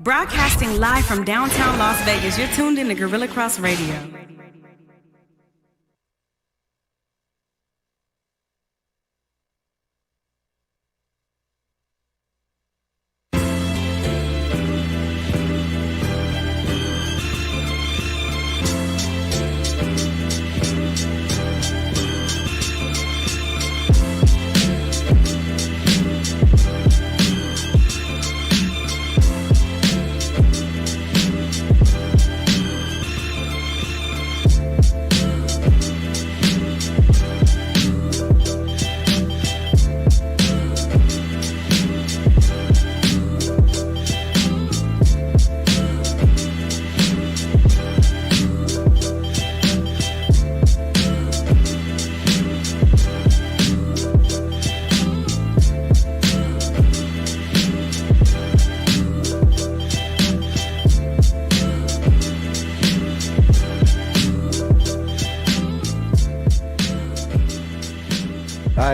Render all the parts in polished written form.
Broadcasting live from downtown Las Vegas, you're tuned in to Gorilla Cross Radio.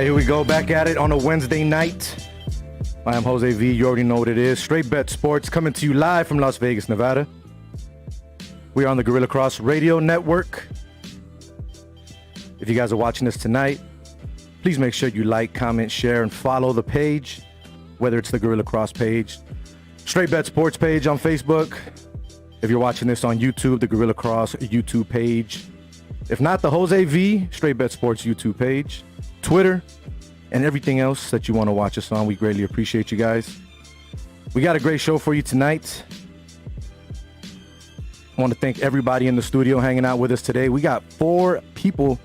Here we go, back at it on a Wednesday night. I am Jose V. You already know what it is. Straight Bet Sports coming to you live from Las Vegas, Nevada. We are on the Gorilla Cross Radio Network. If you guys are watching this tonight, please make sure you like, comment, share, and follow the page, whether it's the Gorilla Cross page, Straight Bet Sports page on Facebook. If you're watching this on YouTube, the Gorilla Cross YouTube page. If not, the Jose V. Straight Bet Sports YouTube page. Twitter, and everything else that you want to watch us on. We greatly appreciate you guys. We got a great show for you tonight. I want to thank everybody in the studio hanging out with us today. We got 4 people,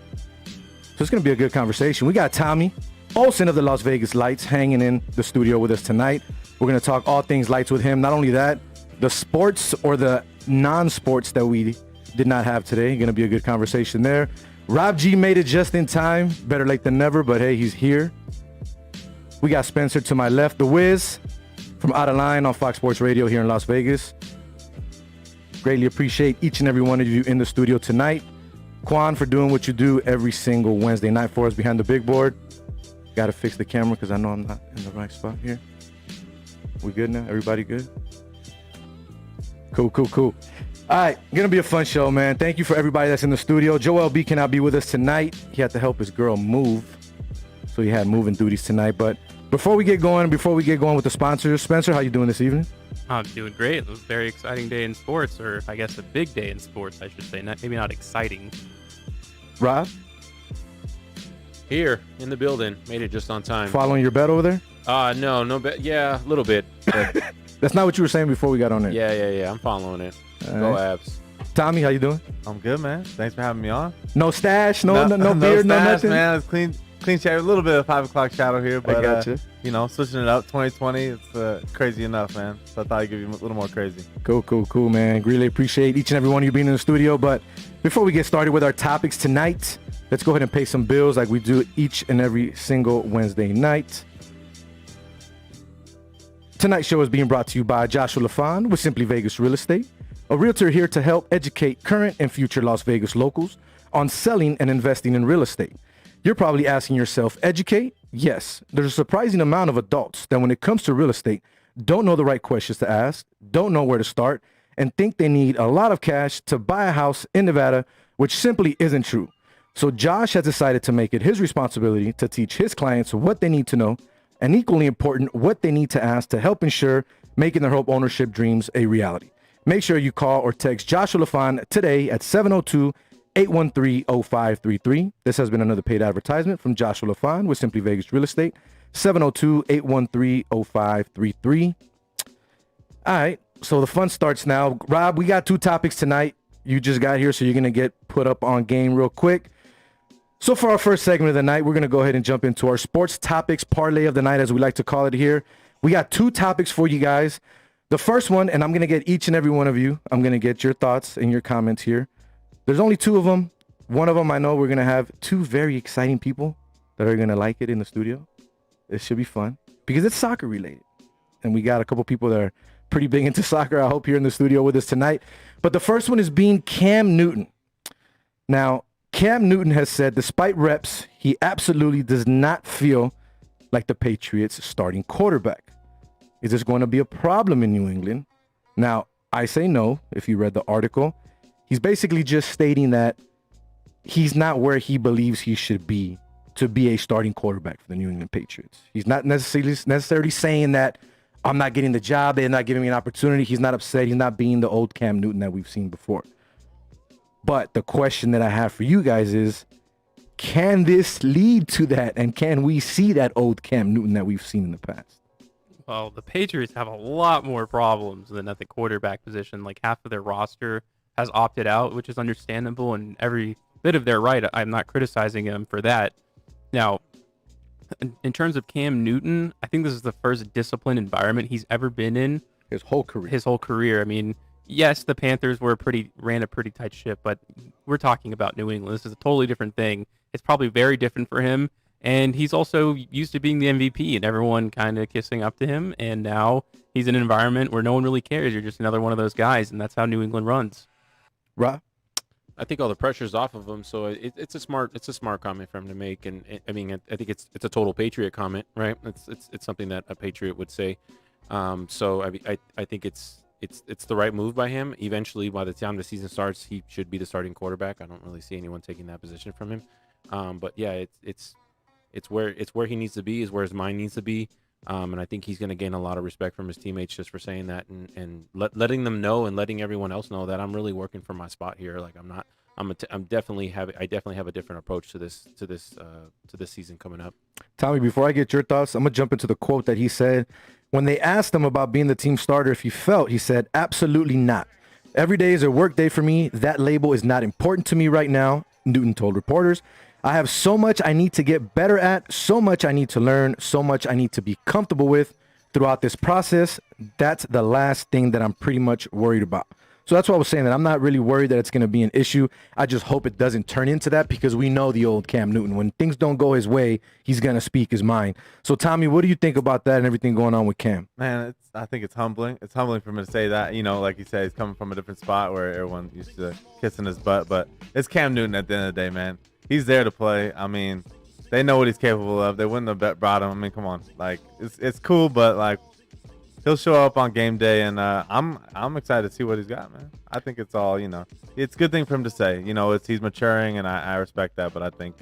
so it's going to be a good conversation. We got Tommy Olsen of the Las Vegas Lights hanging in the studio with us tonight. We're going to talk all things lights with him. Not only that, the sports or the non-sports that we did not have today. Going to be a good conversation there. Rob G made it just in time. Better late than never, but hey, he's here. We got Spencer to my left, The Wiz from Out of Line on Fox Sports Radio here in Las Vegas. Greatly appreciate each and every one of you in the studio tonight. Quan for doing what you do every single Wednesday night for us behind the big board. Got to fix the camera because I know I'm not in the right spot here. We good now? Everybody good? Cool. All right, gonna be a fun show, man. Thank you for everybody that's in the studio. Joel B cannot be with us tonight. He had to help his girl move, so he had moving duties tonight. But before we get going with the sponsors, Spencer, how you doing this evening? I'm doing great. It was a very exciting day in sports, or I guess a big day in sports, I should say. Maybe not exciting. Rob? Here in the building, made it just on time. Following your bet over there? No bet. Yeah, a little bit. That's not what you were saying before we got on there. Yeah. I'm following it. All Go right. Abs. Tommy, how you doing? I'm good, man. Thanks for having me on. No stash, no beard, no stash, nothing. Man, it's clean chat. A little bit of 5 o'clock shadow here, but I got you. Switching it up. 2020, it's crazy enough, man. So I thought I'd give you a little more crazy. Cool, man. Really appreciate each and every one of you being in the studio. But before we get started with our topics tonight, let's go ahead and pay some bills like we do each and every single Wednesday night. Tonight's show is being brought to you by Joshua LaFon with Simply Vegas Real Estate, a realtor here to help educate current and future Las Vegas locals on selling and investing in real estate. You're probably asking yourself, educate? Yes, there's a surprising amount of adults that when it comes to real estate, don't know the right questions to ask, don't know where to start, and think they need a lot of cash to buy a house in Nevada, which simply isn't true. So Josh has decided to make it his responsibility to teach his clients what they need to know, and equally important, what they need to ask to help ensure making their home ownership dreams a reality. Make sure you call or text Joshua LaFon today at 702-813-0533. This has been another paid advertisement from Joshua LaFon with Simply Vegas Real Estate, 702-813-0533. All right, so the fun starts now. Rob, we got 2 topics tonight. You just got here, so you're going to get put up on game real quick. So for our first segment of the night, we're going to go ahead and jump into our sports topics parlay of the night, as we like to call it here. We got 2 topics for you guys. The first one, and I'm going to get each and every one of you, I'm going to get your thoughts and your comments here. There's only 2 of them. One of them, I know we're going to have 2 very exciting people that are going to like it in the studio. It should be fun because it's soccer related. And we got a couple people that are pretty big into soccer, I hope, here in the studio with us tonight. But the first one is being Cam Newton. Now, Cam Newton has said, despite reps, he absolutely does not feel like the Patriots' starting quarterback. Is this going to be a problem in New England? Now, I say no. If you read the article, he's basically just stating that he's not where he believes he should be to be a starting quarterback for the New England Patriots. He's not necessarily saying that I'm not getting the job, they're not giving me an opportunity. He's not upset. He's not being the old Cam Newton that we've seen before. But the question that I have for you guys is, can this lead to that? And can we see that old Cam Newton that we've seen in the past? Well, the Patriots have a lot more problems than at the quarterback position. Like half of their roster has opted out, which is understandable, and every bit of their right. I'm not criticizing him for that. Now, in terms of Cam Newton, I think this is the first disciplined environment he's ever been in. His whole career. I mean, yes, the Panthers ran a pretty tight ship, but we're talking about New England. This is a totally different thing. It's probably very different for him. And he's also used to being the MVP and everyone kind of kissing up to him. And now he's in an environment where no one really cares. You're just another one of those guys. And that's how New England runs. Right. I think all the pressure's off of him, so it's a smart comment for him to make, and I mean I think it's a total Patriot comment, right? It's something that a Patriot would say. So I think it's the right move by him. Eventually, by the time the season starts, he should be the starting quarterback. I don't really see anyone taking that position from him. But yeah, it's where he needs to be, is where his mind needs to be. And I think he's going to gain a lot of respect from his teammates just for saying that, and letting them know and letting everyone else know that I'm really working for my spot here. Like I definitely have a different approach to this season coming up. Tommy, before I get your thoughts, I'm gonna jump into the quote that he said when they asked him about being the team starter. If he said, "Absolutely not. Every day is a work day for me. That label is not important to me right now," Newton told reporters. "I have so much I need to get better at, so much I need to learn, so much I need to be comfortable with throughout this process. That's the last thing that I'm pretty much worried about." So that's why I was saying that I'm not really worried that it's going to be an issue. I just hope it doesn't turn into that, because we know the old Cam Newton. When things don't go his way, he's going to speak his mind. So, Tommy, what do you think about that and everything going on with Cam? Man, I think it's humbling. It's humbling for him to say that. You know, like you said, he's coming from a different spot where everyone used to kissing his butt. But it's Cam Newton at the end of the day, man. He's there to play. I mean, they know what he's capable of. They wouldn't have brought him. I mean, come on. Like, it's cool, but, like, he'll show up on game day, and I'm excited to see what he's got, man. I think it's all, you know, it's a good thing for him to say. You know, he's maturing, and I respect that, but I think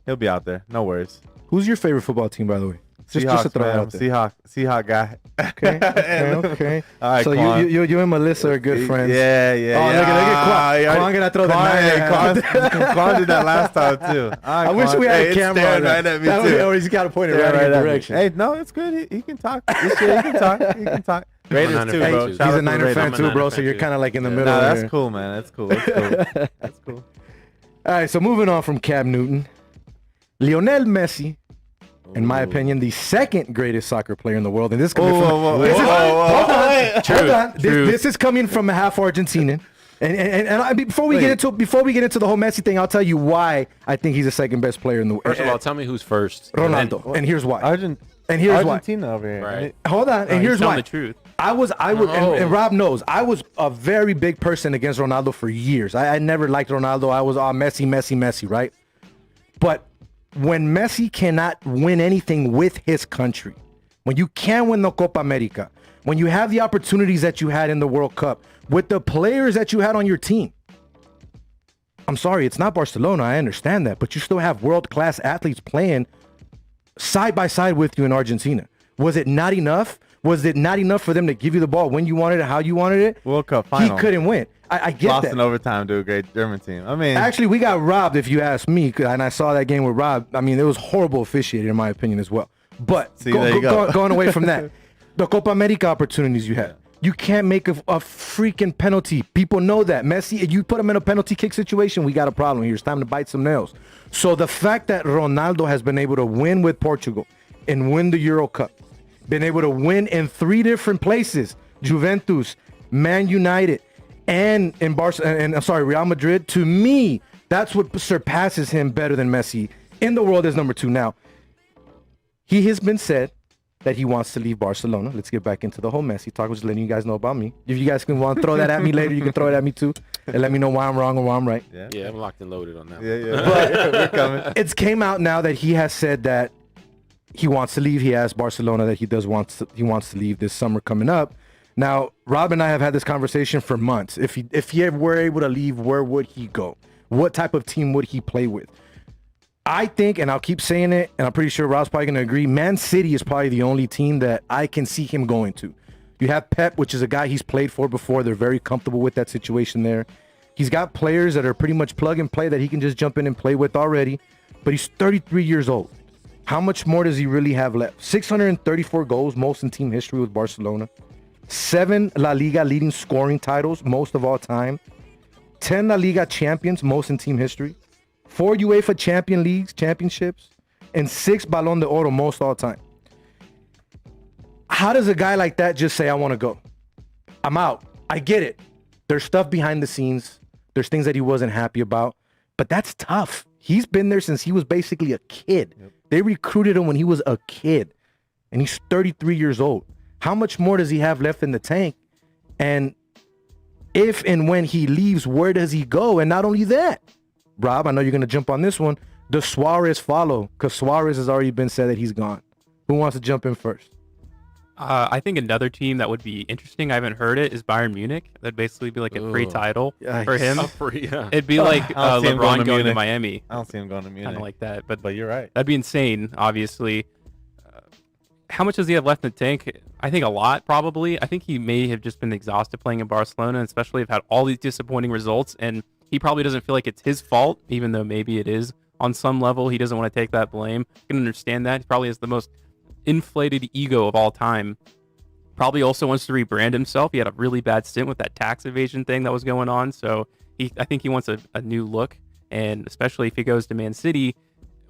he'll be out there. No worries. Who's your favorite football team, by the way? Seahawks, to throw it out there. Seahawk guy. Okay. All right, so Quan. you and Melissa are good friends. Yeah. Oh, look at Quan. Quan gonna throw the nine. Quan did that last time too. I wish we had a camera on right at me too. Or he's got to point it right in your direction. Hey, no, it's good. He can talk. He can talk. Raiders too, bro. He's a Niner fan too, bro. So you're kind of like in the middle. Nah, that's cool, man. That's cool. That's cool. All right, so moving on from Cam Newton, Lionel Messi, in my opinion, the second greatest soccer player in the world. And this is coming Hold on. This is coming from a half Argentinian. And before we get into the whole Messi thing, I'll tell you why I think he's the second best player in the world. First of all, tell me who's first. Ronaldo. And here's why. Argentina over here. Right. Hold on. And here's why. The truth. I would, and Rob knows, I was a very big person against Ronaldo for years. I never liked Ronaldo. I was all Messi, right? But when Messi cannot win anything with his country, when you can win the Copa America, when you have the opportunities that you had in the World Cup, with the players that you had on your team, I'm sorry, it's not Barcelona, I understand that, but you still have world-class athletes playing side by side with you in Argentina. Was it not enough? Was it not enough for them to give you the ball when you wanted it, how you wanted it? World Cup final. He couldn't win. I get Lost that. in overtime to a great German team. I mean, actually, we got robbed, if you ask me, and I saw that game with Rob. I mean, it was horrible officiating, in my opinion, as well. But going away from that, the Copa America opportunities you had. You can't make a freaking penalty. People know that. Messi, if you put him in a penalty kick situation, we got a problem here. It's time to bite some nails. So the fact that Ronaldo has been able to win with Portugal and win the Euro Cup, been able to win in 3 different places, Juventus, Man United, and in Real Madrid, to me, that's what surpasses him better than Messi in the world as number 2. Now, he has been said that he wants to leave Barcelona. Let's get back into the whole Messi talk. I'm just letting you guys know about me. If you guys can want to throw that at me later, you can throw it at me too, and let me know why I'm wrong or why I'm right. Yeah, I'm locked and loaded on that. Yeah. But we're coming. It's came out now that he has said that he wants to leave. He asked Barcelona that he wants to leave this summer coming up. Now, Rob and I have had this conversation for months. If he were able to leave, where would he go? What type of team would he play with? I think, and I'll keep saying it, and I'm pretty sure Rob's probably going to agree, Man City is probably the only team that I can see him going to. You have Pep, which is a guy he's played for before. They're very comfortable with that situation there. He's got players that are pretty much plug and play that he can just jump in and play with already, but he's 33 years old. How much more does he really have left? 634 goals, most in team history with Barcelona. 7 La Liga leading scoring titles, most of all time. 10 La Liga champions, most in team history. 4 UEFA championships. And 6 Ballon d'Oro, most all time. How does a guy like that just say, I want to go? I'm out. I get it. There's stuff behind the scenes. There's things that he wasn't happy about. But that's tough. He's been there since he was basically a kid. Yep. They recruited him when he was a kid. And he's 33 years old. How much more does he have left in the tank? And if and when he leaves, where does he go? And not only that, Rob, I know you're going to jump on this one. Does Suarez follow? Because Suarez has already been said that he's gone. Who wants to jump in first? I think another team that would be interesting, I haven't heard it, is Bayern Munich. That'd basically be like a free title for him. Yeah. It'd be like LeBron going to Miami. I don't see him going to Munich. Kind of like that. But you're right. That'd be insane, obviously. How much does he have left in the tank? I think a lot, probably. I think he may have just been exhausted playing in Barcelona, and especially have had all these disappointing results, and he probably doesn't feel like it's his fault, even though maybe it is on some level. He doesn't want to take that blame. I can understand that. He probably has the most inflated ego of all time. Probably also wants to rebrand himself. He had a really bad stint with that tax evasion thing that was going on, so I think he wants a new look, and especially if he goes to Man City,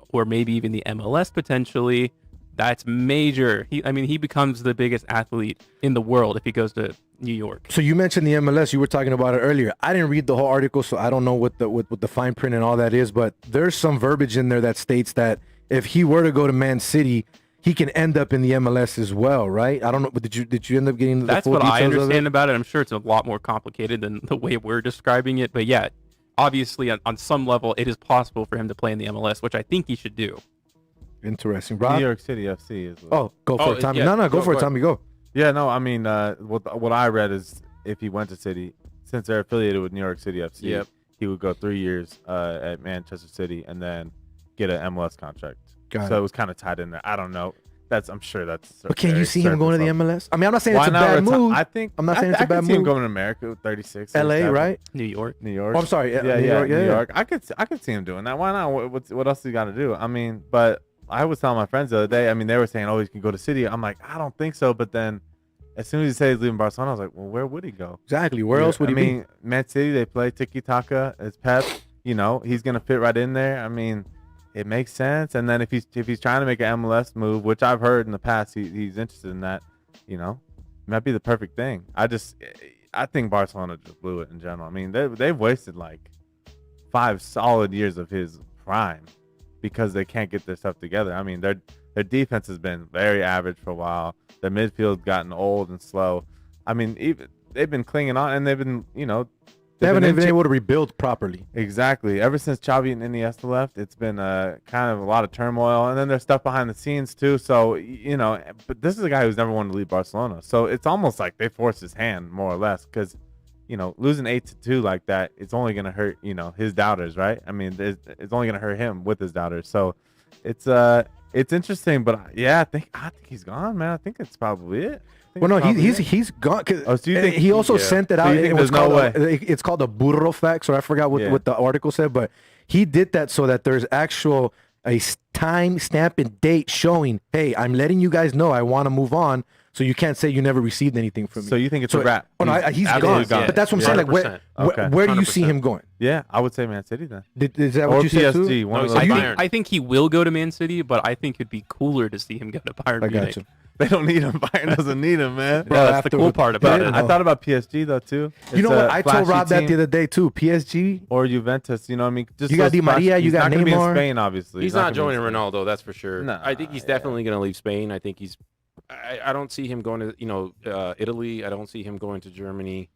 or maybe even the MLS potentially, that's major. He becomes the biggest athlete in the world if he goes to New York. So you mentioned the MLS. You were talking about it earlier. I didn't read the whole article, so I don't know what the fine print and all that is, but there's some verbiage in there that states that if he were to go to Man City, he can end up in the MLS as well, right? I don't know, but did you end up getting the That's full what details I of understand it? about it. I'm sure it's a lot more complicated than the way we're describing it, but yeah, obviously on some level, it is possible for him to play in the MLS, which I think he should do. Interesting. Rob? New York City FC is. Go for it, Tommy. Yeah, Go for it, Tommy. Go. Yeah, no, I mean, what I read is if he went to City, since they're affiliated with New York City FC, Yep. he would go 3 years at Manchester City and then get an MLS contract. Got So it. it was kind of tied in there. I don't know. I'm sure that's. But can you see him going to the MLS? I mean, I'm not saying Why it's a not bad move. I think I'm not saying it's a I bad could see him move. going to America, 36, LA, 37. right? New York. New York. Oh, I'm sorry. Yeah, New York. New York. I could see him doing that. Why not? What else he got to do? I mean, but I was telling my friends the other day. I mean, they were saying, "Oh, he can go to City." I'm like, I don't think so. But then, as soon as he said he's leaving Barcelona, I was like, well, where would he go? Exactly. Where else would he be? Man City, they play tiki taka. It's Pep. You know, he's gonna fit right in there. I mean, it makes sense. And then if he's trying to make an MLS move, which I've heard in the past, he's interested in that. You know, it might be the perfect thing. I think Barcelona just blew it in general. I mean, they've wasted like 5 solid years of his prime because they can't get their stuff together. I mean, their defense has been very average for a while. Their midfield's gotten old and slow. I mean, they've been clinging on, and they've been, you know, They haven't been able to rebuild properly. Exactly. Ever since Xavi and Iniesta left, it's been kind of a lot of turmoil, and then there's stuff behind the scenes too. So, you know, but this is a guy who's never wanted to leave Barcelona. So it's almost like they forced his hand more or less because, you know, losing 8-2 like that, it's only going to hurt, you know, his doubters, right? I mean, it's only going to hurt him with his doubters. So it's interesting, but yeah, I think he's gone, man. I think it's probably it. Well, no, he's gone. Oh, so you think he also sent it So out. you think It was there's no called way? it's called a burro fax, or I forgot what the article said, but he did that so that there's a time stamp and date showing, hey, I'm letting you guys know I want to move on, so you can't say you never received anything from me. So you think it's a wrap? Oh, no, he's absolutely gone. But that's what I'm saying. Like, 100%. Okay. where do you see 100%. him going? Yeah, I would say Man City then. Is that Or what you said PSG. too? One of No, those. he's two. Bayern. I think he will go to Man City, but I think it'd be cooler to see him go to Bayern I Munich. got you. They don't need him. Bayern doesn't need him, man. Bro, that's the cool part about it. I thought about PSG though too. You know It's what? a I told flashy Rob that team. the other day too. PSG. Or Juventus, you know what I mean? Just You got those Di Maria, flashy- you he's got not gonna be in Neymar. Spain, obviously. He's not gonna be in joining Spain. Ronaldo, that's for sure. Nah, I think he's definitely going to leave Spain. I think he's. I don't see him going to Italy. I don't see him going to Germany.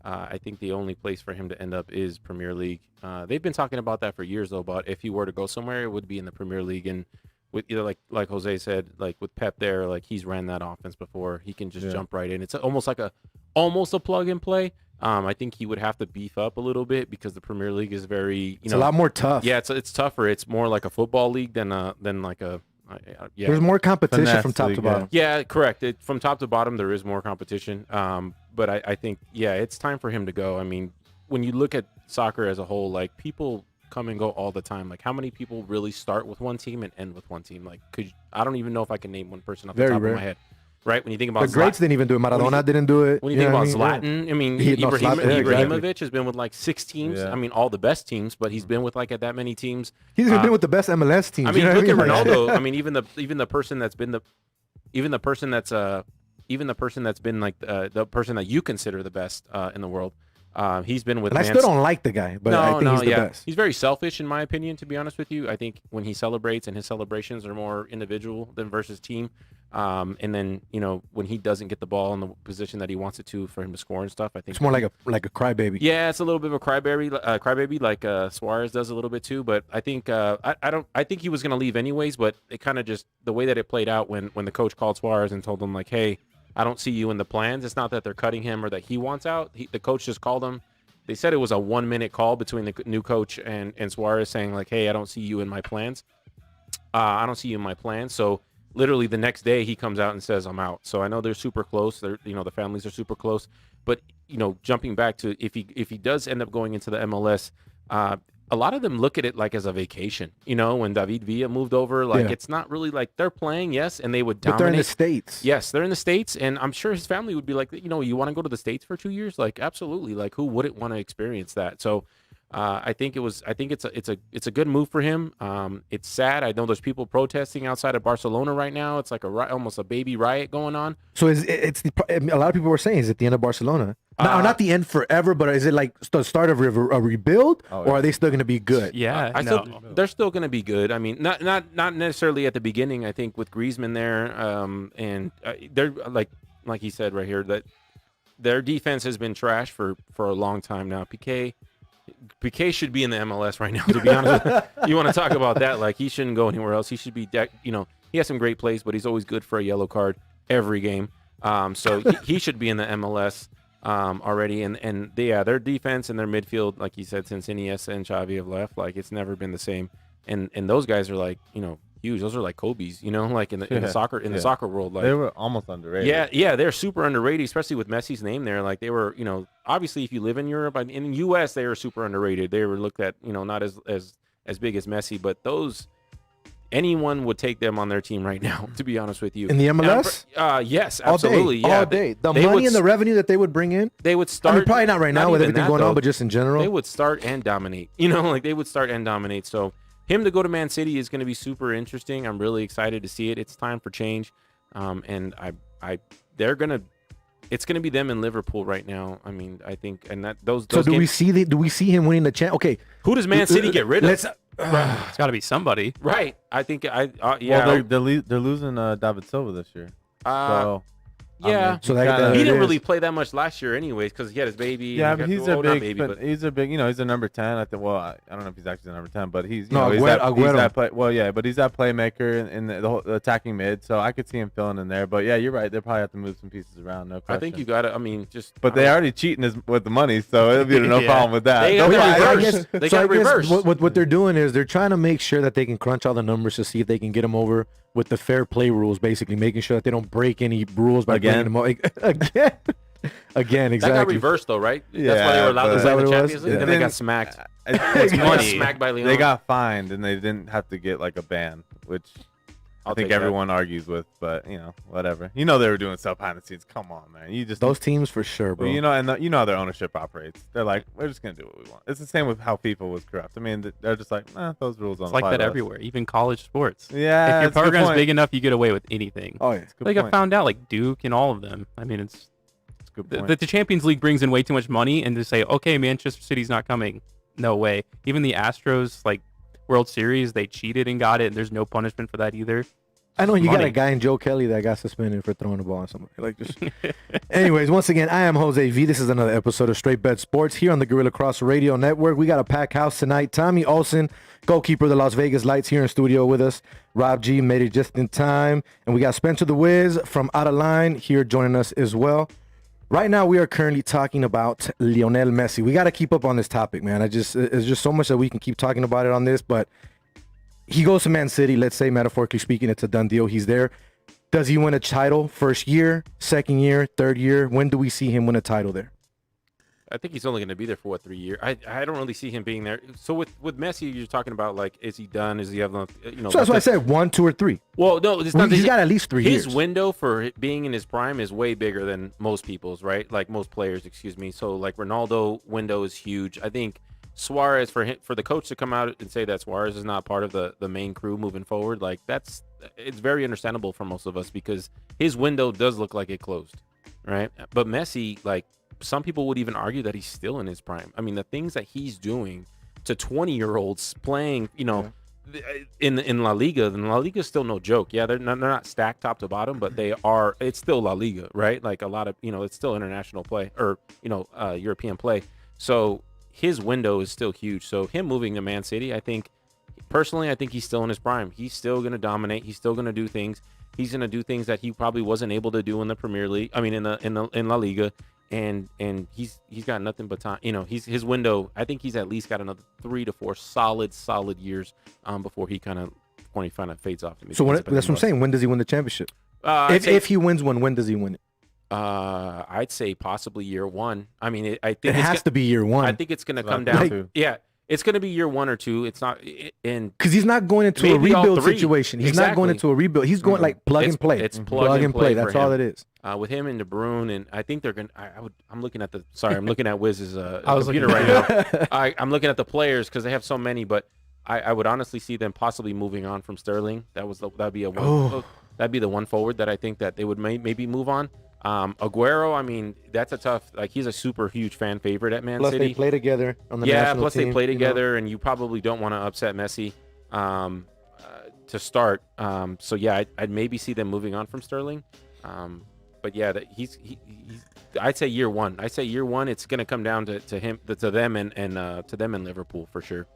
I think the only place for him to end up is Premier League. They've been talking about that for years though. But if he were to go somewhere, it would be in the Premier League, and with either like Jose said, like with Pep there, like he's ran that offense before. He can just jump right in. It's almost like a almost a plug and play. I think he would have to beef up a little bit because the Premier League is very, It's a lot more tough. Yeah, it's tougher. It's more like a football league than like a yeah. There's more competition Finesse from top league, to bottom. Yeah, correct. From top to bottom, there is more competition. But I think, yeah, it's time for him to go. I mean, when you look at soccer as a whole, like, people come and go all the time. Like, how many people really start with one team and end with one team? Like, I don't even know if I can name one person off the top of my head. Right? When you think about The greats didn't even do it. Maradona didn't do it. When you think about what I Zlatan, I mean, Zlatan, Ibrahimovic has been with like 6 teams. Yeah. I mean, all the best teams, but he's been with like that many teams. He's even been with the best MLS teams. I mean, you know look at what I mean? Ronaldo. I mean, even the person that's been the person that's been like the person that you consider the best in the world. He's been with. And I still don't like the guy, but I think he's the best. He's very selfish, in my opinion. To be honest with you, I think when he celebrates and his celebrations are more individual than versus team. And then when he doesn't get the ball in the position that he wants it to for him to score and stuff, I think It's more like a crybaby. Yeah, it's a little bit of a crybaby like Suarez does a little bit too. But I think I think he was going to leave anyways. But it kind of just the way that it played out when the coach called Suarez and told him like, hey, I don't see you in the plans. It's not that they're cutting him or that he wants out. The coach just called him. They said it was a 1-minute call between the new coach and Suarez saying like, hey, I don't see you in my plans. I don't see you in my plans. So literally the next day he comes out and says, I'm out. So I know they're super close. They're, the families are super close. But, jumping back to if he does end up going into the MLS, a lot of them look at it like as a vacation. When David Villa moved over, like it's not really like they're playing, yes, and they would dominate. But they're in the States. Yes, they're in the States, and I'm sure his family would be like, you want to go to the States for 2 years? Like, absolutely. Like, who wouldn't want to experience that? So I think it's a good move for him. It's sad. I know there's people protesting outside of Barcelona right now. It's like almost a baby riot going on. So a lot of people were saying, is it the end of Barcelona? Not the end forever, but is it like the start of a rebuild, or are they still going to be good? Yeah, they're still going to be good. I mean, not necessarily at the beginning. I think with Griezmann there, and they're like he said right here that their defense has been trash for a long time now. Piqué should be in the MLS right now, to be honest with you. You want to talk about that? Like, he shouldn't go anywhere else. He should be, he has some great plays, but he's always good for a yellow card every game. So he should be in the MLS already. And their defense and their midfield, like you said, since Iniesta and Xavi have left, like, it's never been the same. And those guys are like, huge. Those are like Kobe's, like in the soccer world. Like, they were almost underrated. Yeah, they're super underrated, especially with Messi's name there. Like, they were, obviously if you live in Europe, in the US they were super underrated. They were looked at, not as big as Messi, but anyone would take them on their team right now, to be honest with you. In the MLS? Yes, absolutely. All day. The money and the revenue that they would bring in. They would start. I mean, probably not right now with everything going on, but just in general. They would start and dominate. They would start and dominate. So him to go to Man City is going to be super interesting. I'm really excited to see it. It's time for change. And it's going to be them in Liverpool right now. I mean, I think, and that those. So do we see him winning the champ? Okay, who does Man City get rid of? It's got to be somebody, right? I think yeah. Well, they're losing David Silva this year. Yeah. I mean, So he didn't really play that much last year, anyways, because he had his baby. Yeah, but he's a big. But he's a big. He's a number 10. I think. Well, I don't know if he's actually the number 10, but he's. He's that but he's that playmaker in the whole attacking mid. So I could see him filling in there. But yeah, you're right. They probably have to move some pieces around. No question. I think you got to. I mean, But they already cheating with the money, so it'll be no problem with that. They got reverse. What they're doing is they're trying to make sure that they can crunch all the numbers to see if they can get them over with the fair play rules, basically making sure that they don't break any rules by bringing them again. Exactly. That got reversed though, right? Yeah, that's why they were allowed to play in the Champions League. Yeah. Then they got smacked. They got smacked by Leon. They got fined and they didn't have to get like a ban, which I think everyone argues with. But whatever. They were doing stuff behind the scenes. Come on, man. You just those teams for sure, bro. And how their ownership operates. They're like, we're just gonna do what we want. It's the same with how FIFA was corrupt. I mean, they're just like, those rules don't apply. It's like that everywhere, even college sports. Yeah, if your program's big enough, you get away with anything. Oh yeah, like I found out, like Duke and all of them. I mean, it's a good point. The Champions League brings in way too much money, and to say, okay, Manchester City's not coming, no way. Even the Astros, like World Series, they cheated and got it, and there's no punishment for that either. I know you got a guy in Joe Kelly that got suspended for throwing the ball on somebody. Like just. Anyways, once again, I am Jose V. This is another episode of Straight Bet Sports here on the Gorilla Cross Radio Network. We got a packed house tonight. Tommy Olsen, goalkeeper of the Las Vegas Lights, here in studio with us. Rob G made it just in time, and we got Spencer the Wiz from Out of Line here joining us as well. Right now, we are currently talking about Lionel Messi. We got to keep up on this topic, man. It's just so much that we can keep talking about it on this, but he goes to Man City. Let's say, metaphorically speaking, it's a done deal. He's there. Does he win a title first year, second year, third year? When do we see him win a title there? I think he's only going to be there for 3 years. I don't really see him being there. So with Messi, you're talking about like, is he done? Is he have enough? So that's why I said 1, 2, or 3. Well, no, it's not. He's got at least 3 years. His window for being in his prime is way bigger than most people's, right? Like most players, excuse me. So like Ronaldo window is huge. I think Suarez, for the coach to come out and say that Suarez is not part of the main crew moving forward, like it's very understandable for most of us because his window does look like it closed, right? But Messi, like, some people would even argue that he's still in his prime. I mean, the things that he's doing to 20-year-olds playing, in La Liga, then La Liga is still no joke. Yeah, they're not stacked top to bottom, but they are. It's still La Liga, right? Like a lot of, it's still international play or European play. So his window is still huge. So him moving to Man City, I think he's still in his prime. He's still going to dominate. He's still going to do things. He's going to do things that he probably wasn't able to do in the Premier League. I mean, in La Liga. And he's got nothing but time. His window. I think he's at least got another 3 to 4 solid years before he kind of fades off. So that's what I'm saying. When does he win the championship? If he wins one, when does he win it? I'd say possibly year 1. I mean, I think it has to be year 1. I think it's going to come down to it's going to be year 1 or 2. It's not because he's not going into a rebuild situation. He's not going into a rebuild. He's going like plug and play. It's plug and play. That's all it is. With him and De Bruyne, and I think they're going to I'm looking at I'm looking at Wiz's computer right now. I'm looking at the players because they have so many, but I would honestly see them possibly moving on from Sterling. That'd be the one forward that I think that they would maybe move on. Aguero, I mean, that's a tough. Like, he's a super huge fan favorite at Man City. Plus they play together on the national team. Plus they play together, and you probably don't want to upset Messi to start. So yeah, I'd maybe see them moving on from Sterling. But yeah, he's I'd say year 1. I say year 1. It's going to come down to him, to them, and to them in Liverpool for sure.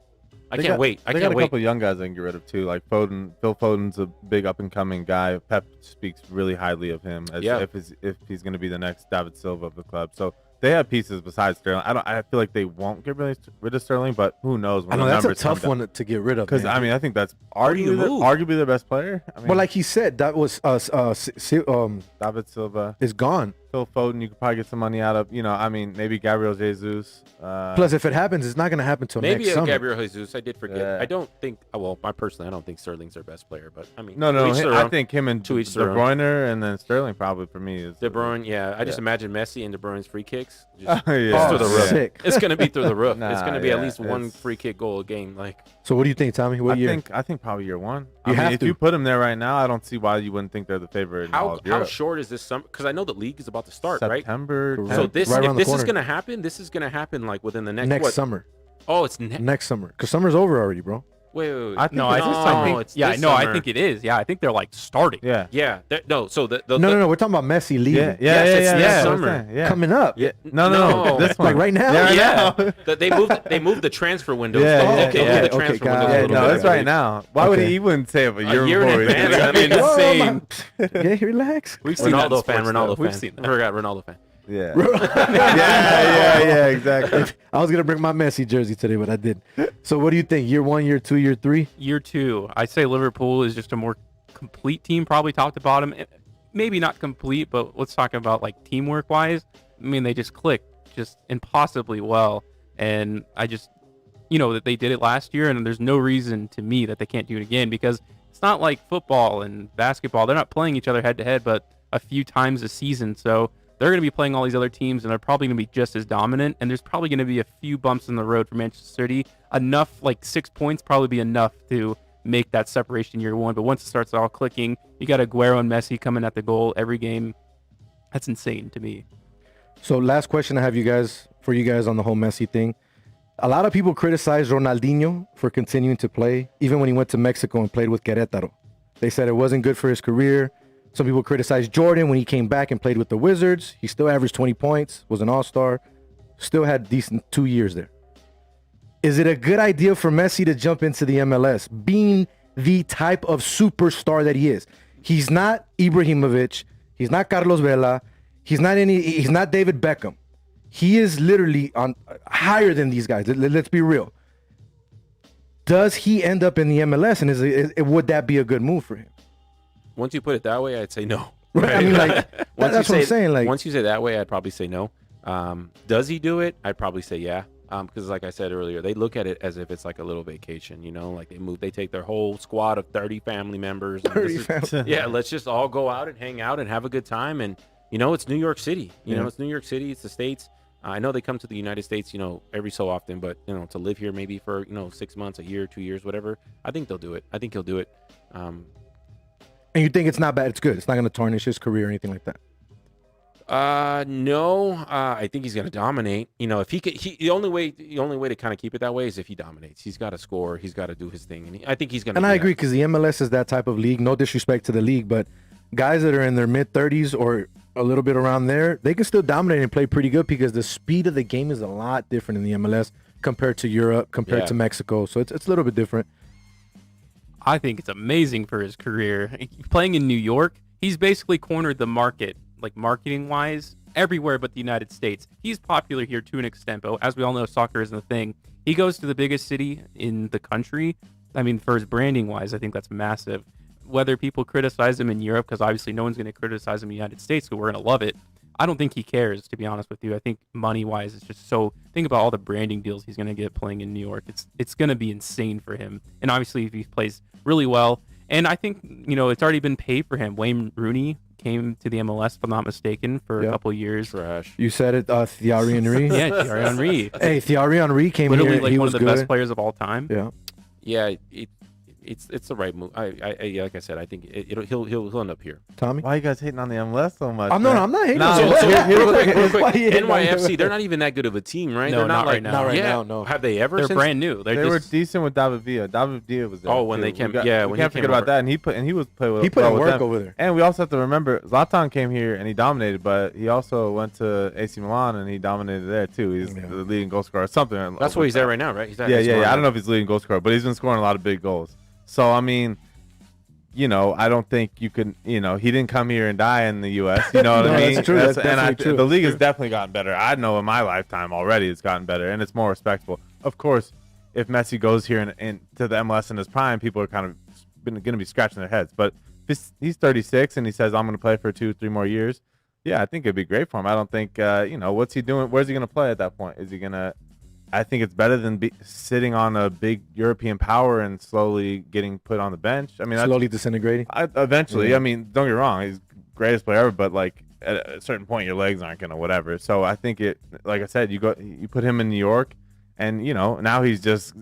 I can't wait. They got a couple young guys they can get rid of too, like Foden. Phil Foden's a big up and coming guy. Pep speaks really highly of him as if he's going to be the next David Silva of the club. So they have pieces besides Sterling. I feel like they won't get rid of Sterling, but who knows? I know that's a tough one to get rid of. Because I mean, I think that's arguably their best player. I mean, but like he said, that was David Silva is gone. Phil Foden, you could probably get some money out of. I mean, maybe Gabriel Jesus. Plus, if it happens, it's not going to happen till next summer. Maybe Gabriel Jesus. I did forget. Yeah. I don't think. Well, I don't think Sterling's their best player, but I mean, no. I think him and De Bruyne and then Sterling probably for me is De Bruyne. Yeah, I just imagine Messi and De Bruyne's free kicks. Just through the roof. Sick. It's going to be through the roof. It's going to be at least one free kick goal a game. Like. So what do you think, Tommy? What year? I think probably year 1. If you put him there right now, I don't see why you wouldn't think they're the favorite. How short is this summer? Because I know the league is about to start, right? September. So if this is going to happen, this is going to happen like within the next summer. Oh, it's next summer. Because summer's over already, bro. Wait. I think it is. Yeah, I think they're like starting. Yeah. No. So the no. We're talking about Messi leaving. Yes, summer. Yeah. Coming up. Yeah. No. This one. Like right now. Yeah. They moved the transfer window. Okay, No, it's right now. Why would he even say it a year in advance? I mean, insane. Yeah, relax. We've seen Ronaldo fan. We've seen that. I forgot Ronaldo fan. Yeah. yeah, exactly. I was gonna bring my Messi jersey today, but I didn't. So what do you think? Year 1, year 2, year 3? Year 2. I'd say Liverpool is just a more complete team, probably top to bottom. Maybe not complete, but let's talk about like teamwork wise. I mean, they just click just impossibly well. And I just, that they did it last year, and there's no reason to me that they can't do it again, because it's not like football and basketball. They're not playing each other head to head, but a few times a season. So they're going to be playing all these other teams, and they're probably going to be just as dominant. And there's probably going to be a few bumps in the road for Manchester City. Enough, like 6 points, probably be enough to make that separation year 1. But once it starts all clicking, you got Aguero and Messi coming at the goal every game. That's insane to me. So last question I have for you guys on the whole Messi thing. A lot of people criticize Ronaldinho for continuing to play, even when he went to Mexico and played with Querétaro. They said it wasn't good for his career. Some people criticize Jordan when he came back and played with the Wizards. He still averaged 20 points, was an all-star, still had decent 2 years there. Is it a good idea for Messi to jump into the MLS, being the type of superstar that he is? He's not Ibrahimovic. He's not Carlos Vela. He's not David Beckham. He is literally on higher than these guys. Let's be real. Does he end up in the MLS, and would that be a good move for him? Once you put it that way, I'd say no. Right? I mean, like that's what I'm saying. Like once you say it that way, I'd probably say no. Does he do it? I'd probably say yeah. Because like I said earlier, they look at it as if it's like a little vacation. You know, like they take their whole squad of 30 family members. And yeah, let's just all go out and hang out and have a good time. And you know, it's New York City. You know, it's New York City. It's the States. I know they come to the United States, you know, every so often, but you know, to live here maybe for 6 months, a year, 2 years, whatever. I think they'll do it. I think he'll do it. And you think it's not bad? It's good. It's not going to tarnish his career or anything like that. No. I think he's going to dominate. You know, if he could, the only way to kind of keep it that way is if he dominates. He's got to score. He's got to do his thing, and I think he's going to. And I agree because the MLS is that type of league. No disrespect to the league, but guys that are in their mid-30s or a little bit around there, they can still dominate and play pretty good because the speed of the game is a lot different in the MLS compared to Europe, compared to Mexico. So it's a little bit different. I think it's amazing for his career. Playing in New York, he's basically cornered the market, like marketing-wise, everywhere but the United States. He's popular here to an extent, but as we all know, soccer isn't a thing. He goes to the biggest city in the country. I mean, for his branding-wise, I think that's massive. Whether people criticize him in Europe, because obviously no one's going to criticize him in the United States, because we're going to love it. I don't think he cares, to be honest with you. I think money-wise, it's just so. Think about all the branding deals he's going to get playing in New York. It's going to be insane for him. And obviously, if he plays really well, and I think it's already been paid for him. Wayne Rooney came to the MLS, if I'm not mistaken, for a couple of years. Trash. You said it, Thierry Henry. Yeah, Thierry Henry. Hey, Thierry Henry came literally here. like He one was of the good. best players of all time. Yeah. Yeah, it's the right move. I like I said, I think he'll end up here. Tommy? Why are you guys hating on the MLS so much? I'm not hating Nah, on so- it. Real quick, Why you hating on NYFC, it? they're not even that good of a team, right? No, they're not like, right now. Not right yeah. now, no. Have they ever? They're since- brand new. They were decent with David Villa. David Villa was there. Oh, when too. they came- we yeah, we when he can't came forget about over. that. And he was playing with. He put in with work them. over there. And we also have to remember, Zlatan came here and he dominated, but he also went to AC Milan and he dominated there too. He's the leading goal scorer or something. That's where he's at right now, right? He's at Yeah. AC I don't Milan. know if he's leading goal scorer, but he's been scoring a lot of big goals. So I mean, I don't think you can. He didn't come here and die in the U.S. You know what No, I mean? that's true. That's and definitely true. the league has definitely gotten better. I know in my lifetime already it's gotten better and it's more respectable. Of course, if Messi goes here and to the MLS in his prime, people are kind of going to be scratching their heads. But if he's 36 and he says, I'm going to play for 2-3 more years, yeah, I think it'd be great for him. I don't think, what's he doing? Where's he going to play at that point? Is he going to – I think it's better than sitting on a big European power and slowly getting put on the bench. I mean, Slowly disintegrating. eventually. Yeah. I mean, don't get me wrong. He's the greatest player ever, but like at a certain point, your legs aren't going to whatever. So I think like I said, you put him in New York and, now he's just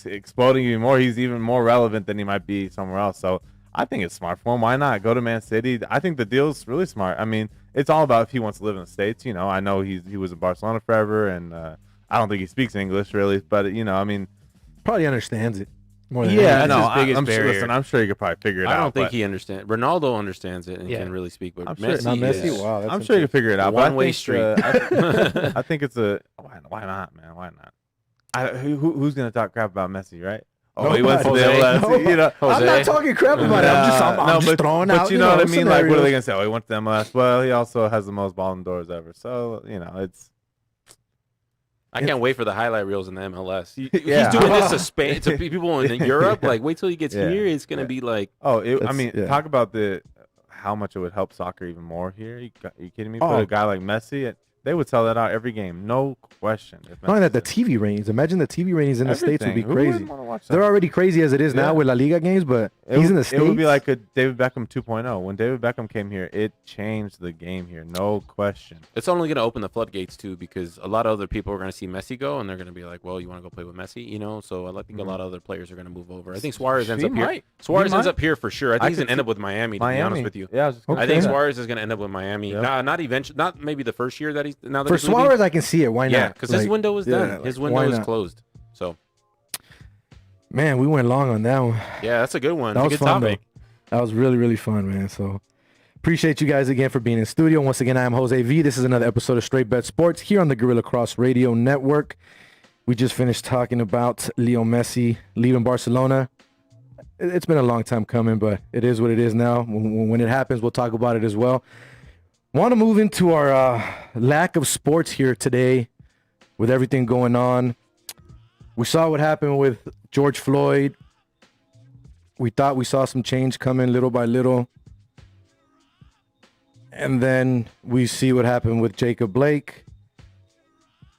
exploding even more. He's even more relevant than he might be somewhere else. So I think it's smart for him. Why not go to Man City? I think the deal's really smart. I mean, it's all about if he wants to live in the States. I know he was in Barcelona forever and, I don't think he speaks English really, but I mean, Probably understands it more than yeah, That's no, his biggest I'm sure. barrier. Listen, I'm sure you could probably figure it out. I don't think but he understands. Ronaldo understands it and Yeah. can really speak, but I'm sure- Messi, Not Messi? is- Wow, that's I'm sure you can figure it out. but I One-way think, street. I think it's a why not, man? Why not? Who's gonna talk crap about Messi, right? Oh, he went to the Nobody. MLS. Nobody. I'm not talking crap about it. I'm just throwing out. But you know what I mean? Like, what are scenarios. they gonna say? Oh, he went to the MLS. Well, he also has the most Ballon d'Ors ever. So it's. I can't wait for the highlight reels in the MLS. Yeah. He's doing this to Spain, to people in Europe. Yeah. Like, wait till he gets Yeah. here. It's gonna Yeah. be like, Oh, I That's- mean, yeah. talk about how much it would help soccer even more here. You kidding me? Oh. Put a guy like Messi. They would sell that out every game, no question. If Not only that, the Messi's TV ratings. Imagine the TV ratings in the States would be everything. Who crazy. wouldn't wanna watch that? They're already crazy as it is now Yeah. with La Liga games, but he's in the States. It would be like a David Beckham 2.0. When David Beckham came here, it changed the game here, no question. it's only gonna open the floodgates too, because a lot of other people are gonna see Messi go, and they're gonna be like, well, you want to go play with Messi, So I think a lot of other players are gonna move over. I think Suarez ends He up here. might. Suarez He ends might. up here for sure. I think he's could gonna end see- up with Miami. To be Miami. honest with you, Yeah, I was just gonna I think say that. Suarez is gonna end up with Miami. Yep. Not eventually, not maybe the first year that he's now that For he's leaving. Suarez, I can see it. Why Yeah, not? because his window is done. yeah, His like, window why is not? closed. So Man, we went long on that one. yeah, that's a good one. That It's was a good fun, topic. though. That was really, really fun, man. So appreciate you guys again for being in studio. Once again, I am Jose V. This is another episode of Straight Bet Sports here on the Gorilla Cross Radio Network. We just finished talking about Leo Messi leaving Barcelona. It's been a long time coming, but it is what it is now. When it happens, we'll talk about it as well. Want to move into our lack of sports here today with everything going on. We saw what happened with George Floyd. We thought we saw some change coming little by little. And then we see what happened with Jacob Blake.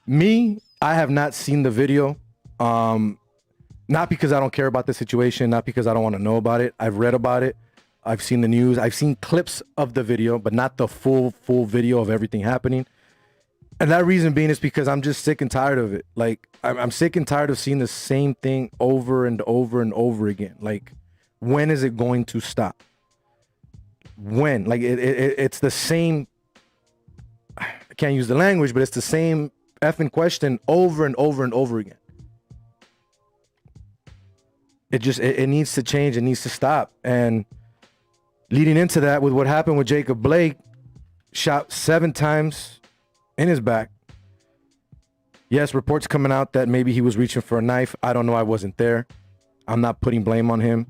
I have not seen the video. Not because I don't care about the situation, not because I don't want to know about it. I've read about it. I've seen the news. I've seen clips of the video, but not the full video of everything happening. And that reason being is because I'm just sick and tired of it. Like, I'm sick and tired of seeing the same thing over and over and over again. Like, when is it going to stop? When? Like, it's the same, I can't use the language, but it's the same effing question over and over and over again. It needs to change. It needs to stop. And leading into that, with what happened with Jacob Blake, shot 7 times in his back. Yes, reports coming out that maybe he was reaching for a knife. I don't know. I wasn't there. I'm not putting blame on him.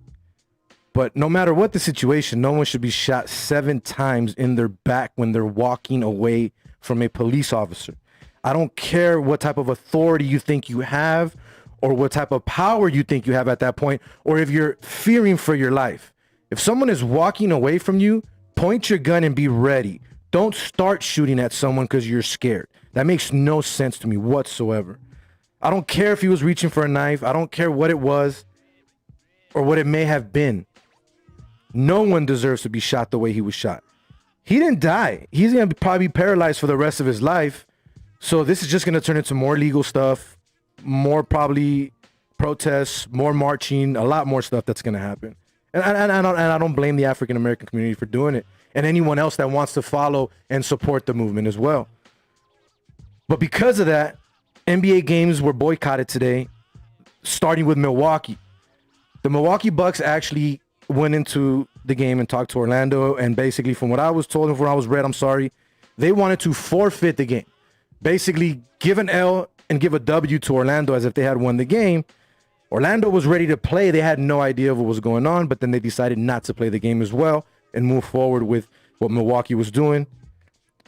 But no matter what the situation, no one should be shot 7 times in their back when they're walking away from a police officer. I don't care what type of authority you think you have or what type of power you think you have at that point, or if you're fearing for your life. If someone is walking away from you, point your gun and be ready. Don't start shooting at someone because you're scared. That makes no sense to me whatsoever. I don't care if he was reaching for a knife. I don't care what it was or what it may have been. No one deserves to be shot the way he was shot. He didn't die. He's going to probably be paralyzed for the rest of his life. So this is just going to turn into more legal stuff, more probably protests, more marching, a lot more stuff that's going to happen. And I don't blame the African American community for doing it, and anyone else that wants to follow and support the movement as well. But because of that, NBA games were boycotted today, starting with Milwaukee. The Milwaukee Bucks actually went into the game and talked to Orlando, and basically, from what I was told and from what I was read, they wanted to forfeit the game. Basically, give an L and give a W to Orlando as if they had won the game. Orlando was ready to play. They had no idea of what was going on, but then they decided not to play the game as well and move forward with what Milwaukee was doing.